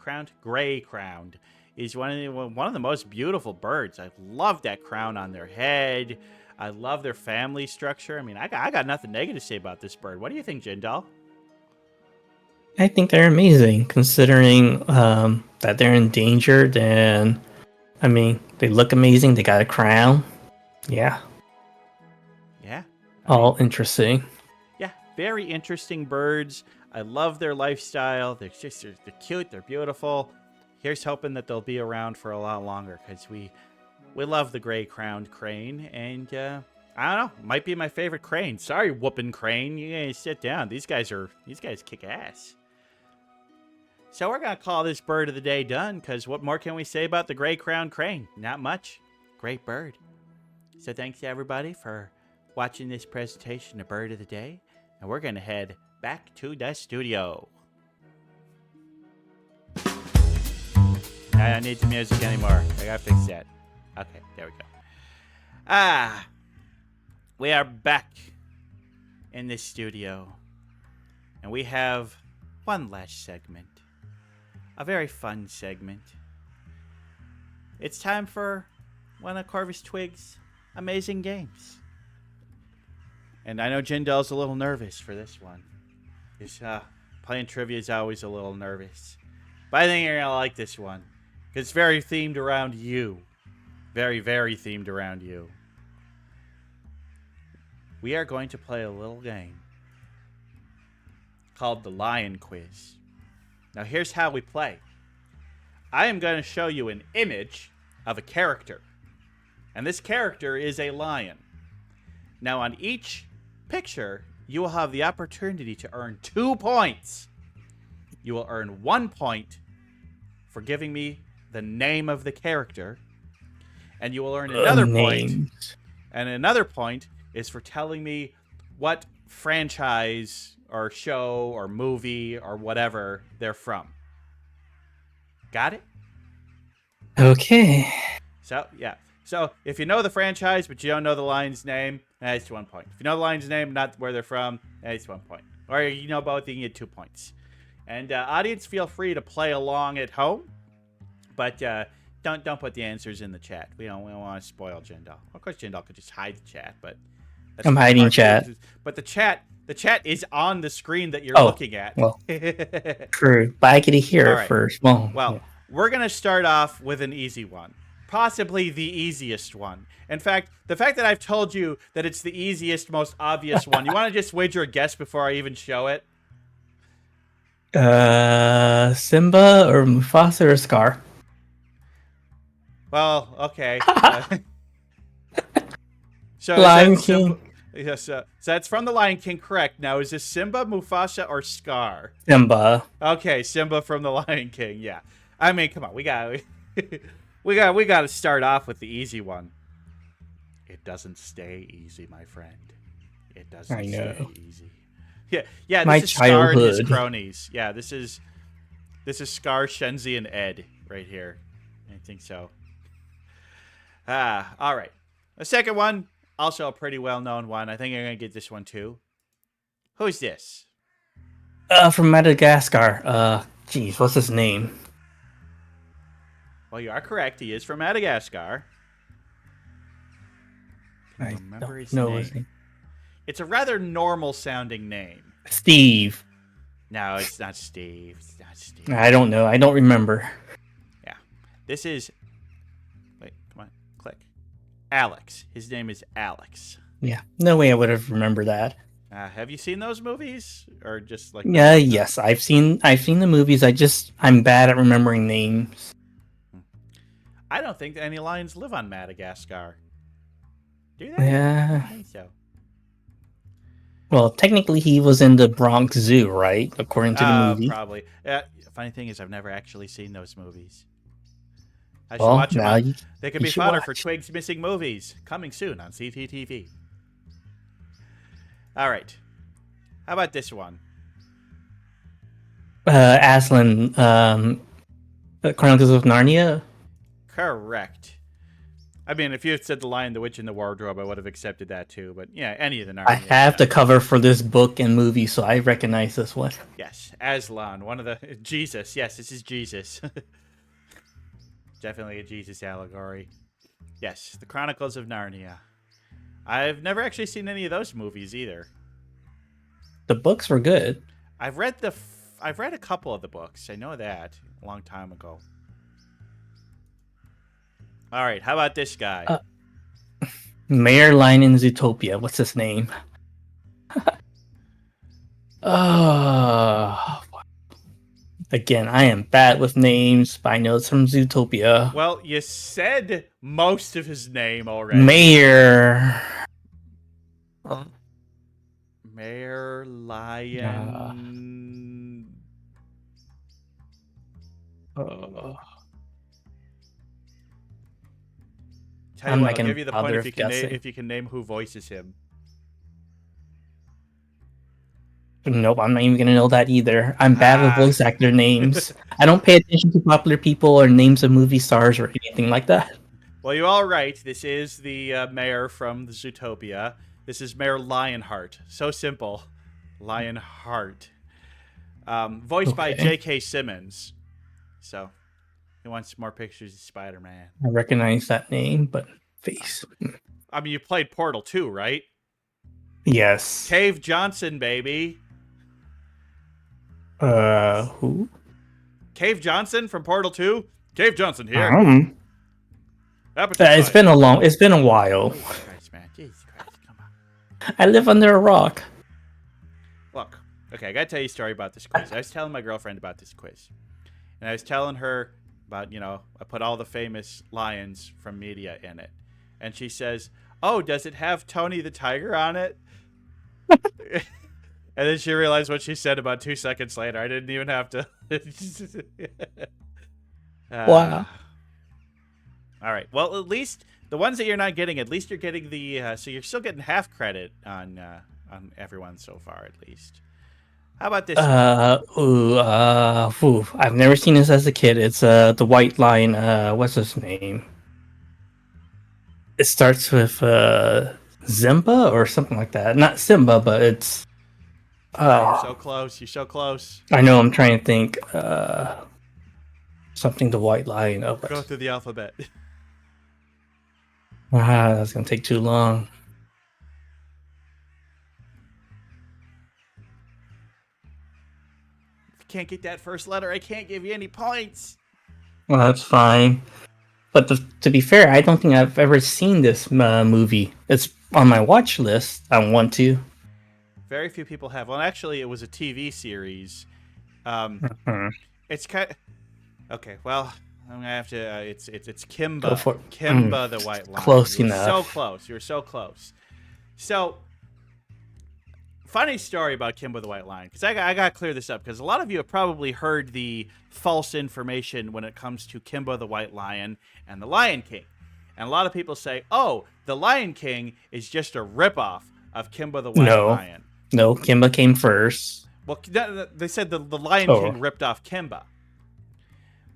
Speaker 2: crowned is one of the most beautiful birds. I love that crown on their head. I love their family structure. I got nothing negative to say about this bird. What do you think, Jindall?
Speaker 3: I think they're amazing, considering that they're endangered, and they look amazing. They got a crown. Yeah.
Speaker 2: Yeah.
Speaker 3: All interesting.
Speaker 2: Yeah, very interesting birds. I love their lifestyle. They're cute. They're beautiful. Here's hoping that they'll be around for a lot longer, because we love the gray crowned crane, and I don't know, might be my favorite crane. Sorry, whooping crane, you guys sit down. These guys kick ass. So we're gonna call this bird of the day done, because what more can we say about the gray crowned crane? Not much. Great bird. So thanks to everybody for watching this presentation of Bird of the Day, and we're going to head back to the studio. I don't need the music anymore. I got to fix that. Okay, there we go. We are back in this studio, and we have one last segment. A very fun segment. It's time for one of Corvus Twig's amazing games. And I know Jindall's a little nervous for this one. He's, playing trivia is always a little nervous. But I think you're going to like this one. It's very themed around you. Very, very themed around you. We are going to play a little game called the Lion Quiz. Now, here's how we play. I am going to show you an image of a character. And this character is a lion. Now, on each picture, you will have the opportunity to earn 2 points. You will earn 1 point for giving me the name of the character. And you will earn another point. And another point is for telling me what franchise or show or movie or whatever they're from. Got it?
Speaker 3: Okay.
Speaker 2: So, yeah. So, if you know the franchise, but you don't know the lion's name, that's 1 point. If you know the lion's name, not where they're from, that's 1 point. Or you know both, you can get 2 points. And audience, feel free to play along at home, but don't put the answers in the chat. We don't want to spoil Jindal. Of course, Jindal could just hide the chat, but
Speaker 3: I'm hiding chat.
Speaker 2: But the chat is on the screen that you're looking at.
Speaker 3: Well, true. But I get to hear it first. Well, yeah.
Speaker 2: We're gonna start off with an easy one. Possibly the easiest one. In fact, the fact that I've told you that it's the easiest, most obvious one, you want to just wager a guess before I even show it?
Speaker 3: Simba or Mufasa or Scar?
Speaker 2: Well, okay. So
Speaker 3: Lion King.
Speaker 2: Yes, so that's from the Lion King, correct. Now, is this Simba, Mufasa, or Scar?
Speaker 3: Simba.
Speaker 2: Okay, Simba from the Lion King. Yeah, I mean, come on, we got to start off with the easy one. It doesn't stay easy, my friend. It doesn't stay easy. Yeah. This
Speaker 3: my
Speaker 2: is Scar and his
Speaker 3: childhood.
Speaker 2: cronies. Yeah, this is Scar, Shenzi, and Ed right here. I think so. All right. The second one, also a pretty well-known one. I think you're gonna get this one too. Who's this?
Speaker 3: From Madagascar. Geez, what's his name?
Speaker 2: Well, you are correct. He is from Madagascar.
Speaker 3: I
Speaker 2: Remember
Speaker 3: don't
Speaker 2: his
Speaker 3: know
Speaker 2: name.
Speaker 3: his name.
Speaker 2: It's a rather normal-sounding name.
Speaker 3: Steve.
Speaker 2: No, it's not Steve. It's not Steve.
Speaker 3: I don't know. I don't remember.
Speaker 2: Yeah. This is... Wait, come on. Click. Alex. His name is Alex.
Speaker 3: Yeah, no way I would have remembered that.
Speaker 2: Have you seen those movies? Or just like...
Speaker 3: Yeah, yes, I've seen the movies. I'm bad at remembering names.
Speaker 2: I don't think any lions live on Madagascar. Do they?
Speaker 3: Yeah.
Speaker 2: I think so.
Speaker 3: Well, technically, he was in the Bronx Zoo, right? According to the movie.
Speaker 2: Probably. Funny thing is, I've never actually seen those movies. I should
Speaker 3: Well,
Speaker 2: watch them.
Speaker 3: now
Speaker 2: They could
Speaker 3: you
Speaker 2: be
Speaker 3: should
Speaker 2: fodder for
Speaker 3: watch.
Speaker 2: Twig's missing movies. Coming soon on CTTV. All right. How about this one?
Speaker 3: Aslan, Chronicles of Narnia.
Speaker 2: Correct. I mean, if you had said The Lion, the Witch, and the Wardrobe, I would have accepted that too. But yeah, any of the Narnia.
Speaker 3: I have the cover for this book and movie, so I recognize this one.
Speaker 2: Yes, Aslan, one of the... Jesus, yes, this is Jesus. Definitely a Jesus allegory. Yes, The Chronicles of Narnia. I've never actually seen any of those movies either.
Speaker 3: The books were good.
Speaker 2: I've read a couple of the books. I know that a long time ago. All right, how about this guy?
Speaker 3: Mayor Lion in Zootopia. What's his name? Again, I am bad with names, but I know it's from Zootopia.
Speaker 2: Well, you said most of his name already.
Speaker 3: Mayor.
Speaker 2: Mayor Lion. Tell
Speaker 3: I'm
Speaker 2: you
Speaker 3: not
Speaker 2: what, I'll
Speaker 3: gonna
Speaker 2: give you the
Speaker 3: bother
Speaker 2: point
Speaker 3: if
Speaker 2: if you can name who voices him.
Speaker 3: Nope, I'm not even gonna know that either. I'm bad with voice actor names. I don't pay attention to popular people or names of movie stars or anything like that.
Speaker 2: Well, you're all right. This is the mayor from the Zootopia. This is Mayor Lionheart. So simple. Lionheart. Voiced by
Speaker 3: Okay.
Speaker 2: J.K. Simmons. So he wants more pictures of Spider-Man.
Speaker 3: I recognize that name, but face.
Speaker 2: I mean, you played Portal 2, right?
Speaker 3: Yes.
Speaker 2: Cave Johnson, baby.
Speaker 3: Who?
Speaker 2: Cave Johnson from Portal 2? Cave Johnson here.
Speaker 3: It's been a while.
Speaker 2: Jesus Christ, man. Jesus Christ, come on.
Speaker 3: I live under a rock.
Speaker 2: Look, okay, I gotta tell you a story about this quiz. I was telling my girlfriend about this quiz. And I was telling her about, I put all the famous lions from media in it. And she says, "Oh, does it have Tony the Tiger on it?" And then she realized what she said about 2 seconds later. I didn't even have to.
Speaker 3: Wow.
Speaker 2: All right. Well, at least the ones that you're not getting, at least you're getting the. So you're still getting half credit on everyone so far, at least. How about this?
Speaker 3: I've never seen this as a kid. It's the White Lion. What's his name? It starts with Zimba or something like that. Not Simba, but it's.
Speaker 2: You're so close. You're so close.
Speaker 3: I know. I'm trying to think. Something the White Lion. Oh,
Speaker 2: Go through the alphabet.
Speaker 3: That's gonna take too long.
Speaker 2: If you can't get that first letter, I can't give you any points.
Speaker 3: Well, that's fine. But to be fair, I don't think I've ever seen this movie. It's on my watch list. I want to.
Speaker 2: Very few people have. Well, actually, it was a TV series. It's kind of... Okay, well, I'm gonna have to. It's Kimba.
Speaker 3: Go for it.
Speaker 2: Kimba the White Lion.
Speaker 3: Close
Speaker 2: You were
Speaker 3: enough.
Speaker 2: So close. You were so close. So, funny story about Kimba the White Lion, because I got to clear this up, because a lot of you have probably heard the false information when it comes to Kimba the White Lion and the Lion King. And a lot of people say, oh, the Lion King is just a ripoff of Kimba the White Lion.
Speaker 3: No, Kimba came first.
Speaker 2: Well, they said the Lion King ripped off Kimba.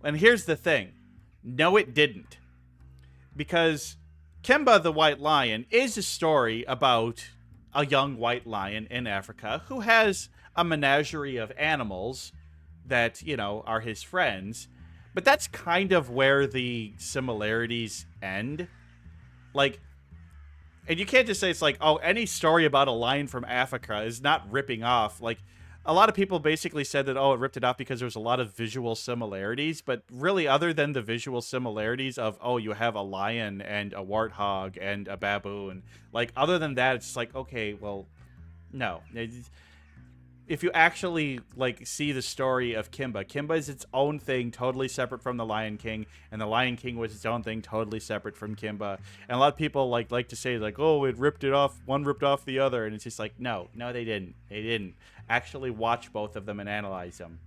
Speaker 2: And here's the thing. No, it didn't. Because Kimba the White Lion is a story about a young white lion in Africa who has a menagerie of animals that, are his friends. But that's kind of where the similarities end. Like, and you can't just say it's like, oh, any story about a lion from Africa is not ripping off. Like, a lot of people basically said that, oh, it ripped it off because there was a lot of visual similarities. But really, other than the visual similarities of, oh, you have a lion and a warthog and a baboon. Like, other than that, it's like, okay, well, no. If you actually, see the story of Kimba, Kimba is its own thing, totally separate from the Lion King. And the Lion King was its own thing, totally separate from Kimba. And a lot of people, like to say, oh, it ripped it off. One ripped off the other. And it's just like, no, they didn't. They didn't. Actually watch both of them and analyze them.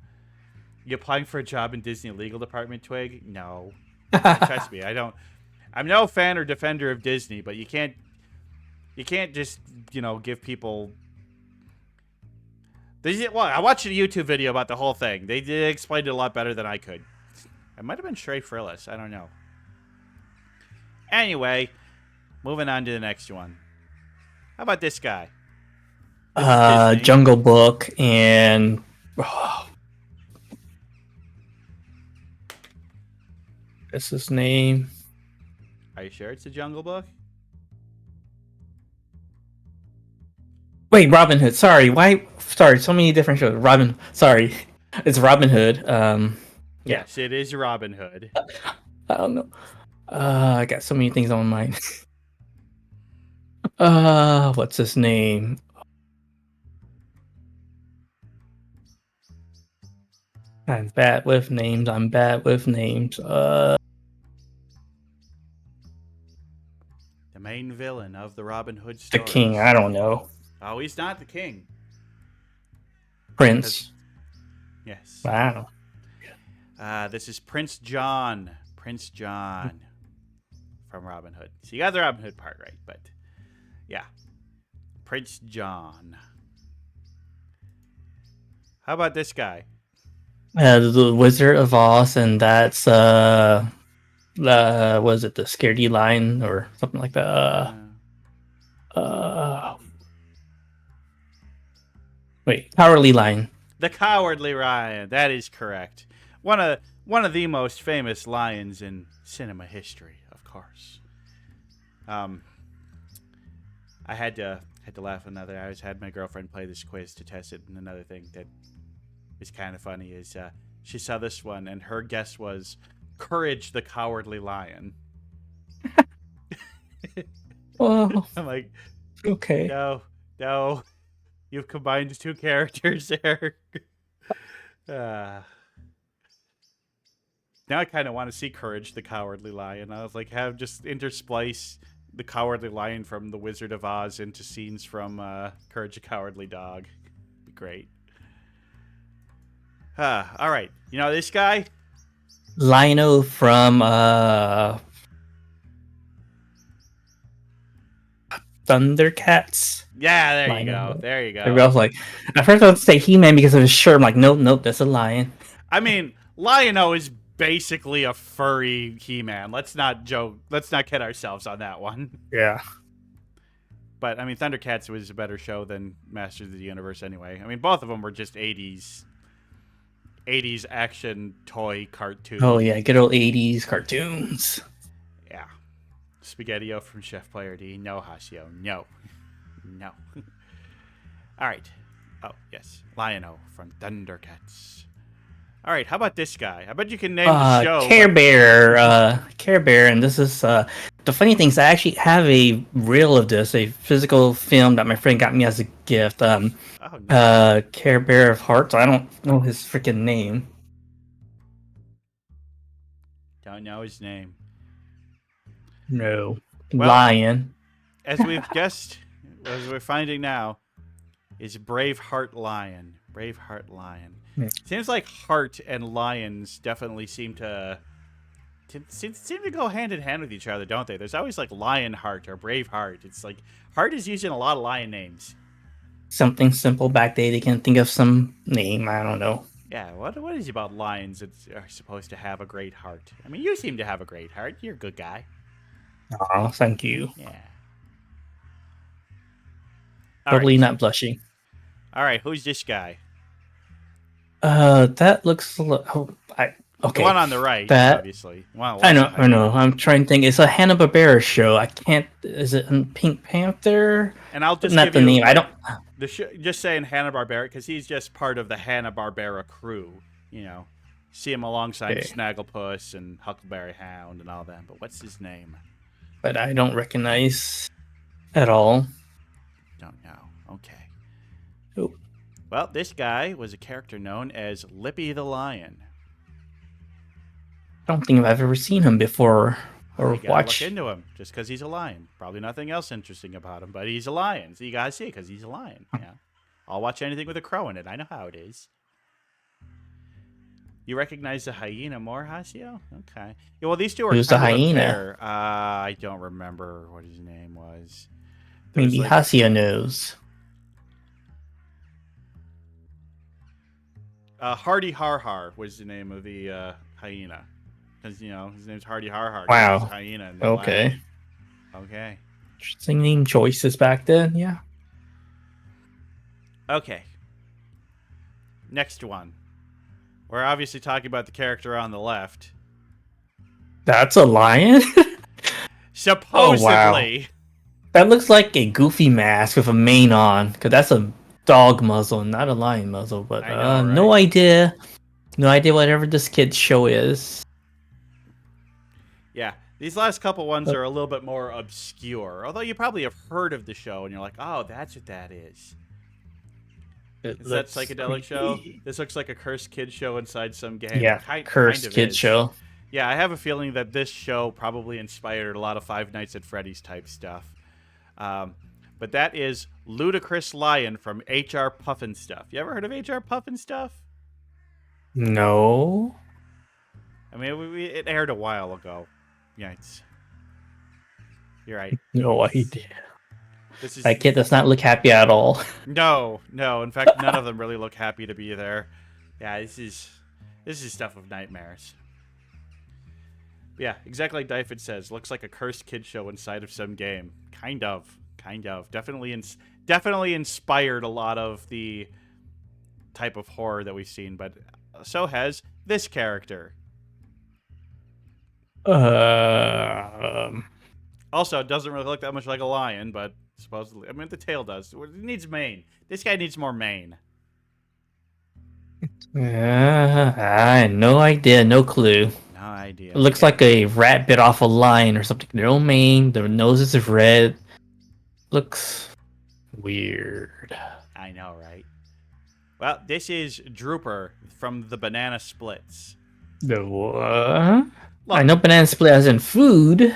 Speaker 2: You applying for a job in Disney legal department, Twig? No. Trust me, I don't. I'm no fan or defender of Disney, but you can't just, give people... I watched a YouTube video about the whole thing. They explained it a lot better than I could. It might have been Trey Frillis. I don't know. Anyway, moving on to the next one. How about this guy?
Speaker 3: Jungle Book and what's his name?
Speaker 2: Are you sure it's a Jungle Book?
Speaker 3: Wait, Robin Hood. Sorry, why? Sorry, so many different shows. Sorry, it's Robin Hood.
Speaker 2: Yes, it is Robin Hood.
Speaker 3: I don't know. I got so many things on my mind. What's his name? I'm bad with names. The
Speaker 2: main villain of the Robin Hood
Speaker 3: the
Speaker 2: stories.
Speaker 3: king. I don't know.
Speaker 2: Oh, he's not the king.
Speaker 3: Prince.
Speaker 2: Yes.
Speaker 3: Wow.
Speaker 2: This is Prince John. Prince John from Robin Hood. So you got the Robin Hood part right, but yeah. Prince John. How about this guy?
Speaker 3: The Wizard of Oz, and that's was it the Scaredy Lion or something like that? Wait, Cowardly Lion.
Speaker 2: The Cowardly Lion. That is correct. One of the most famous lions in cinema history, of course. I had to laugh another. I had my girlfriend play this quiz to test it, and another thing that is kind of funny is she saw this one, and her guess was Courage the Cowardly Lion.
Speaker 3: Well,
Speaker 2: I'm like,
Speaker 3: okay.
Speaker 2: no, you've combined two characters there. Now I kind of want to see Courage the Cowardly Lion. I was like, have just intersplice the Cowardly Lion from The Wizard of Oz into scenes from Courage the Cowardly Dog. Be great. All right. You know this guy?
Speaker 3: Lino from Thundercats.
Speaker 2: Yeah, there you
Speaker 3: Lino.
Speaker 2: go. There you
Speaker 3: Everybody else
Speaker 2: go.
Speaker 3: like, at first I was to say He-Man because of his shirt. I'm like, nope, that's a lion.
Speaker 2: I mean, Lion-O is basically a furry He-Man. Let's not joke. Let's not kid ourselves on that one.
Speaker 3: Yeah.
Speaker 2: But, I mean, Thundercats was a better show than Masters of the Universe anyway. I mean, both of them were just 80s action toy cartoons.
Speaker 3: Oh yeah, good old 80s cartoons.
Speaker 2: Yeah. Spaghetti-O from Chef Boyardee. No, Hasio. No. No. All right. Oh, yes. Lion-O from Thundercats. All right, how about this guy? I bet you can name the show.
Speaker 3: Care Bear, and this is the funny thing is I actually have a reel of this, a physical film that my friend got me as a gift.
Speaker 2: No.
Speaker 3: Care Bear of Hearts. I don't know his freaking name.
Speaker 2: Don't know his name.
Speaker 3: No.
Speaker 2: Well,
Speaker 3: Lion.
Speaker 2: As we've guessed, as we're finding now, is Braveheart Lion. Braveheart Lion. Seems like heart and lions definitely seem to go hand in hand with each other, don't they? There's always like Lion Heart or Brave Heart. It's like Heart is used in a lot of lion names.
Speaker 3: Something simple back there. They can think of some name. I don't know.
Speaker 2: Yeah, what is it about lions that are supposed to have a great heart? I mean, you seem to have a great heart. You're a good guy.
Speaker 3: Oh, thank you.
Speaker 2: Yeah.
Speaker 3: Totally not blushing.
Speaker 2: All right, who's this guy?
Speaker 3: That looks. Okay.
Speaker 2: The one on the right,
Speaker 3: that,
Speaker 2: obviously.
Speaker 3: I know. I'm trying to think. It's a Hanna-Barbera show. I can't. Is it Pink Panther?
Speaker 2: And I'll just
Speaker 3: not
Speaker 2: give
Speaker 3: the
Speaker 2: you
Speaker 3: name. I don't.
Speaker 2: Just saying Hanna-Barbera because he's just part of the Hanna-Barbera crew. You know, see him alongside Snagglepuss and Huckleberry Hound and all that. But what's his name?
Speaker 3: But I don't recognize at all.
Speaker 2: Don't know. Okay.
Speaker 3: Oh.
Speaker 2: Well, this guy was a character known as Lippy the Lion.
Speaker 3: I don't think I've ever seen him before or watched.
Speaker 2: Look into him just because he's a lion. Probably nothing else interesting about him, but he's a lion. So you gotta see it because he's a lion. Yeah, I'll watch anything with a crow in it. I know how it is. You recognize the hyena more, Hasio? Okay. Yeah, well, these two are
Speaker 3: Who's the
Speaker 2: kind of a
Speaker 3: hyena?
Speaker 2: pair. I don't remember what his name was.
Speaker 3: Maybe Hasio knows.
Speaker 2: Hardy Har was the name of the hyena. Because, you know, his name's Hardy Har.
Speaker 3: Wow.
Speaker 2: He's a hyena.
Speaker 3: Okay.
Speaker 2: Lion. Okay.
Speaker 3: Interesting name choices back then, yeah.
Speaker 2: Okay. Next one. We're obviously talking about the character on the left.
Speaker 3: That's a lion?
Speaker 2: Supposedly.
Speaker 3: Oh, wow. That looks like a Goofy mask with a mane on. Because that's a dog muzzle, not a lion muzzle. But
Speaker 2: I know, right?
Speaker 3: no idea. No idea whatever this kid's show is.
Speaker 2: Yeah. These last couple ones are a little bit more obscure. Although you probably have heard of the show and you're like, oh, that's what that is. Is that psychedelic show? This looks like a cursed kid show inside some game.
Speaker 3: Yeah, cursed kid show.
Speaker 2: Yeah, I have a feeling that this show probably inspired a lot of Five Nights at Freddy's type stuff. But that is Ludicrous Lion from HR Puffin Stuff. You ever heard of HR Puffin Stuff?
Speaker 3: No.
Speaker 2: I mean, it aired a while ago. Yeah, you're right.
Speaker 3: No idea.
Speaker 2: That
Speaker 3: kid does not look happy at all.
Speaker 2: No. In fact, none of them really look happy to be there. Yeah, this is stuff of nightmares. Yeah, exactly like Dyfed says. Looks like a cursed kid show inside of some game. Kind of. Definitely inspired a lot of the type of horror that we've seen, but so has this character. Also, it doesn't really look that much like a lion, but supposedly, I mean, the tail does. It needs mane. This guy needs more mane.
Speaker 3: I had no idea, no clue.
Speaker 2: No idea.
Speaker 3: It looks like a rat bit off a lion or something. No mane, the nose is red. Looks weird.
Speaker 2: I know, right? Well, this is Drooper from the Banana Splits.
Speaker 3: The what?
Speaker 2: Look,
Speaker 3: I know banana split as in food.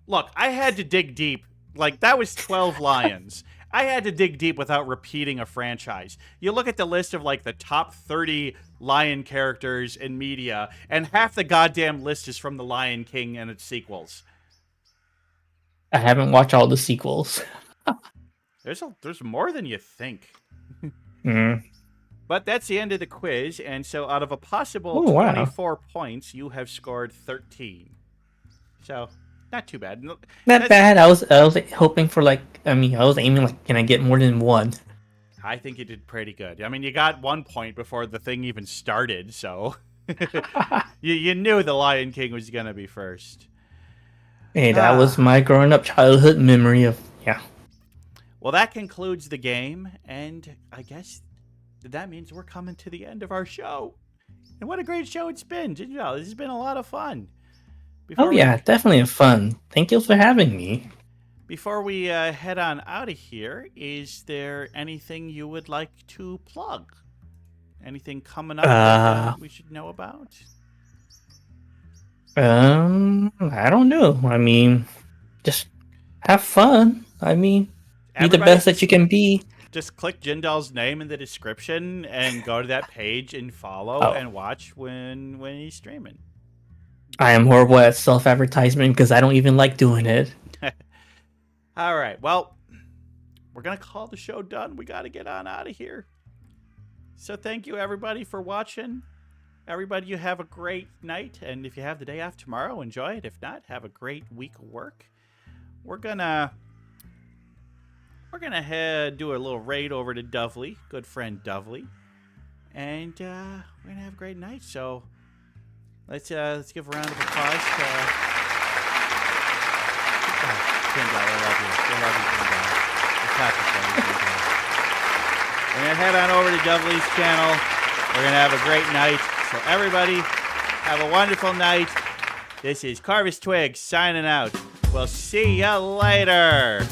Speaker 2: Look, I had to dig deep. Like, that was 12 lions. I had to dig deep without repeating a franchise. You look at the list of, like, the top 30 lion characters in media, and half the goddamn list is from The Lion King and its sequels.
Speaker 3: I haven't watched all the sequels.
Speaker 2: There's more than you think.
Speaker 3: Mm.
Speaker 2: But that's the end of the quiz, and so out of a possible
Speaker 3: Ooh, wow.
Speaker 2: 24 points, you have scored 13. So, not too bad.
Speaker 3: Not bad. I was hoping for I was aiming can I get more than one?
Speaker 2: I think you did pretty good. I mean, you got 1 point before the thing even started, so you knew the Lion King was gonna be first.
Speaker 3: Hey, that was my growing up childhood memory of
Speaker 2: Well, that concludes the game, and I guess that means we're coming to the end of our show. And what a great show it's been. This has been a lot of fun.
Speaker 3: Definitely fun. Thank you for having me.
Speaker 2: Before we head on out of here, is there anything you would like to plug? Anything coming up that we should know about?
Speaker 3: I don't know. I mean, just have fun. I mean, be the best that you can be.
Speaker 2: Just click Jindall's name in the description and go to that page and follow and watch when he's streaming.
Speaker 3: I am horrible at self-advertisement because I don't even like doing it.
Speaker 2: All right. Well, we're going to call the show done. We got to get on out of here. So thank you, everybody, for watching. Everybody, you have a great night. And if you have the day off tomorrow, enjoy it. If not, have a great week of work. We're going to do a little raid over to Dovely, good friend Dovely. And we're going to have a great night. So let's give a round of applause to Jindall. I love you. I love you, Jindall. We're going to head on over to Dovely's channel. We're going to have a great night. So everybody, have a wonderful night. This is Carvis Twigs signing out. We'll see ya later.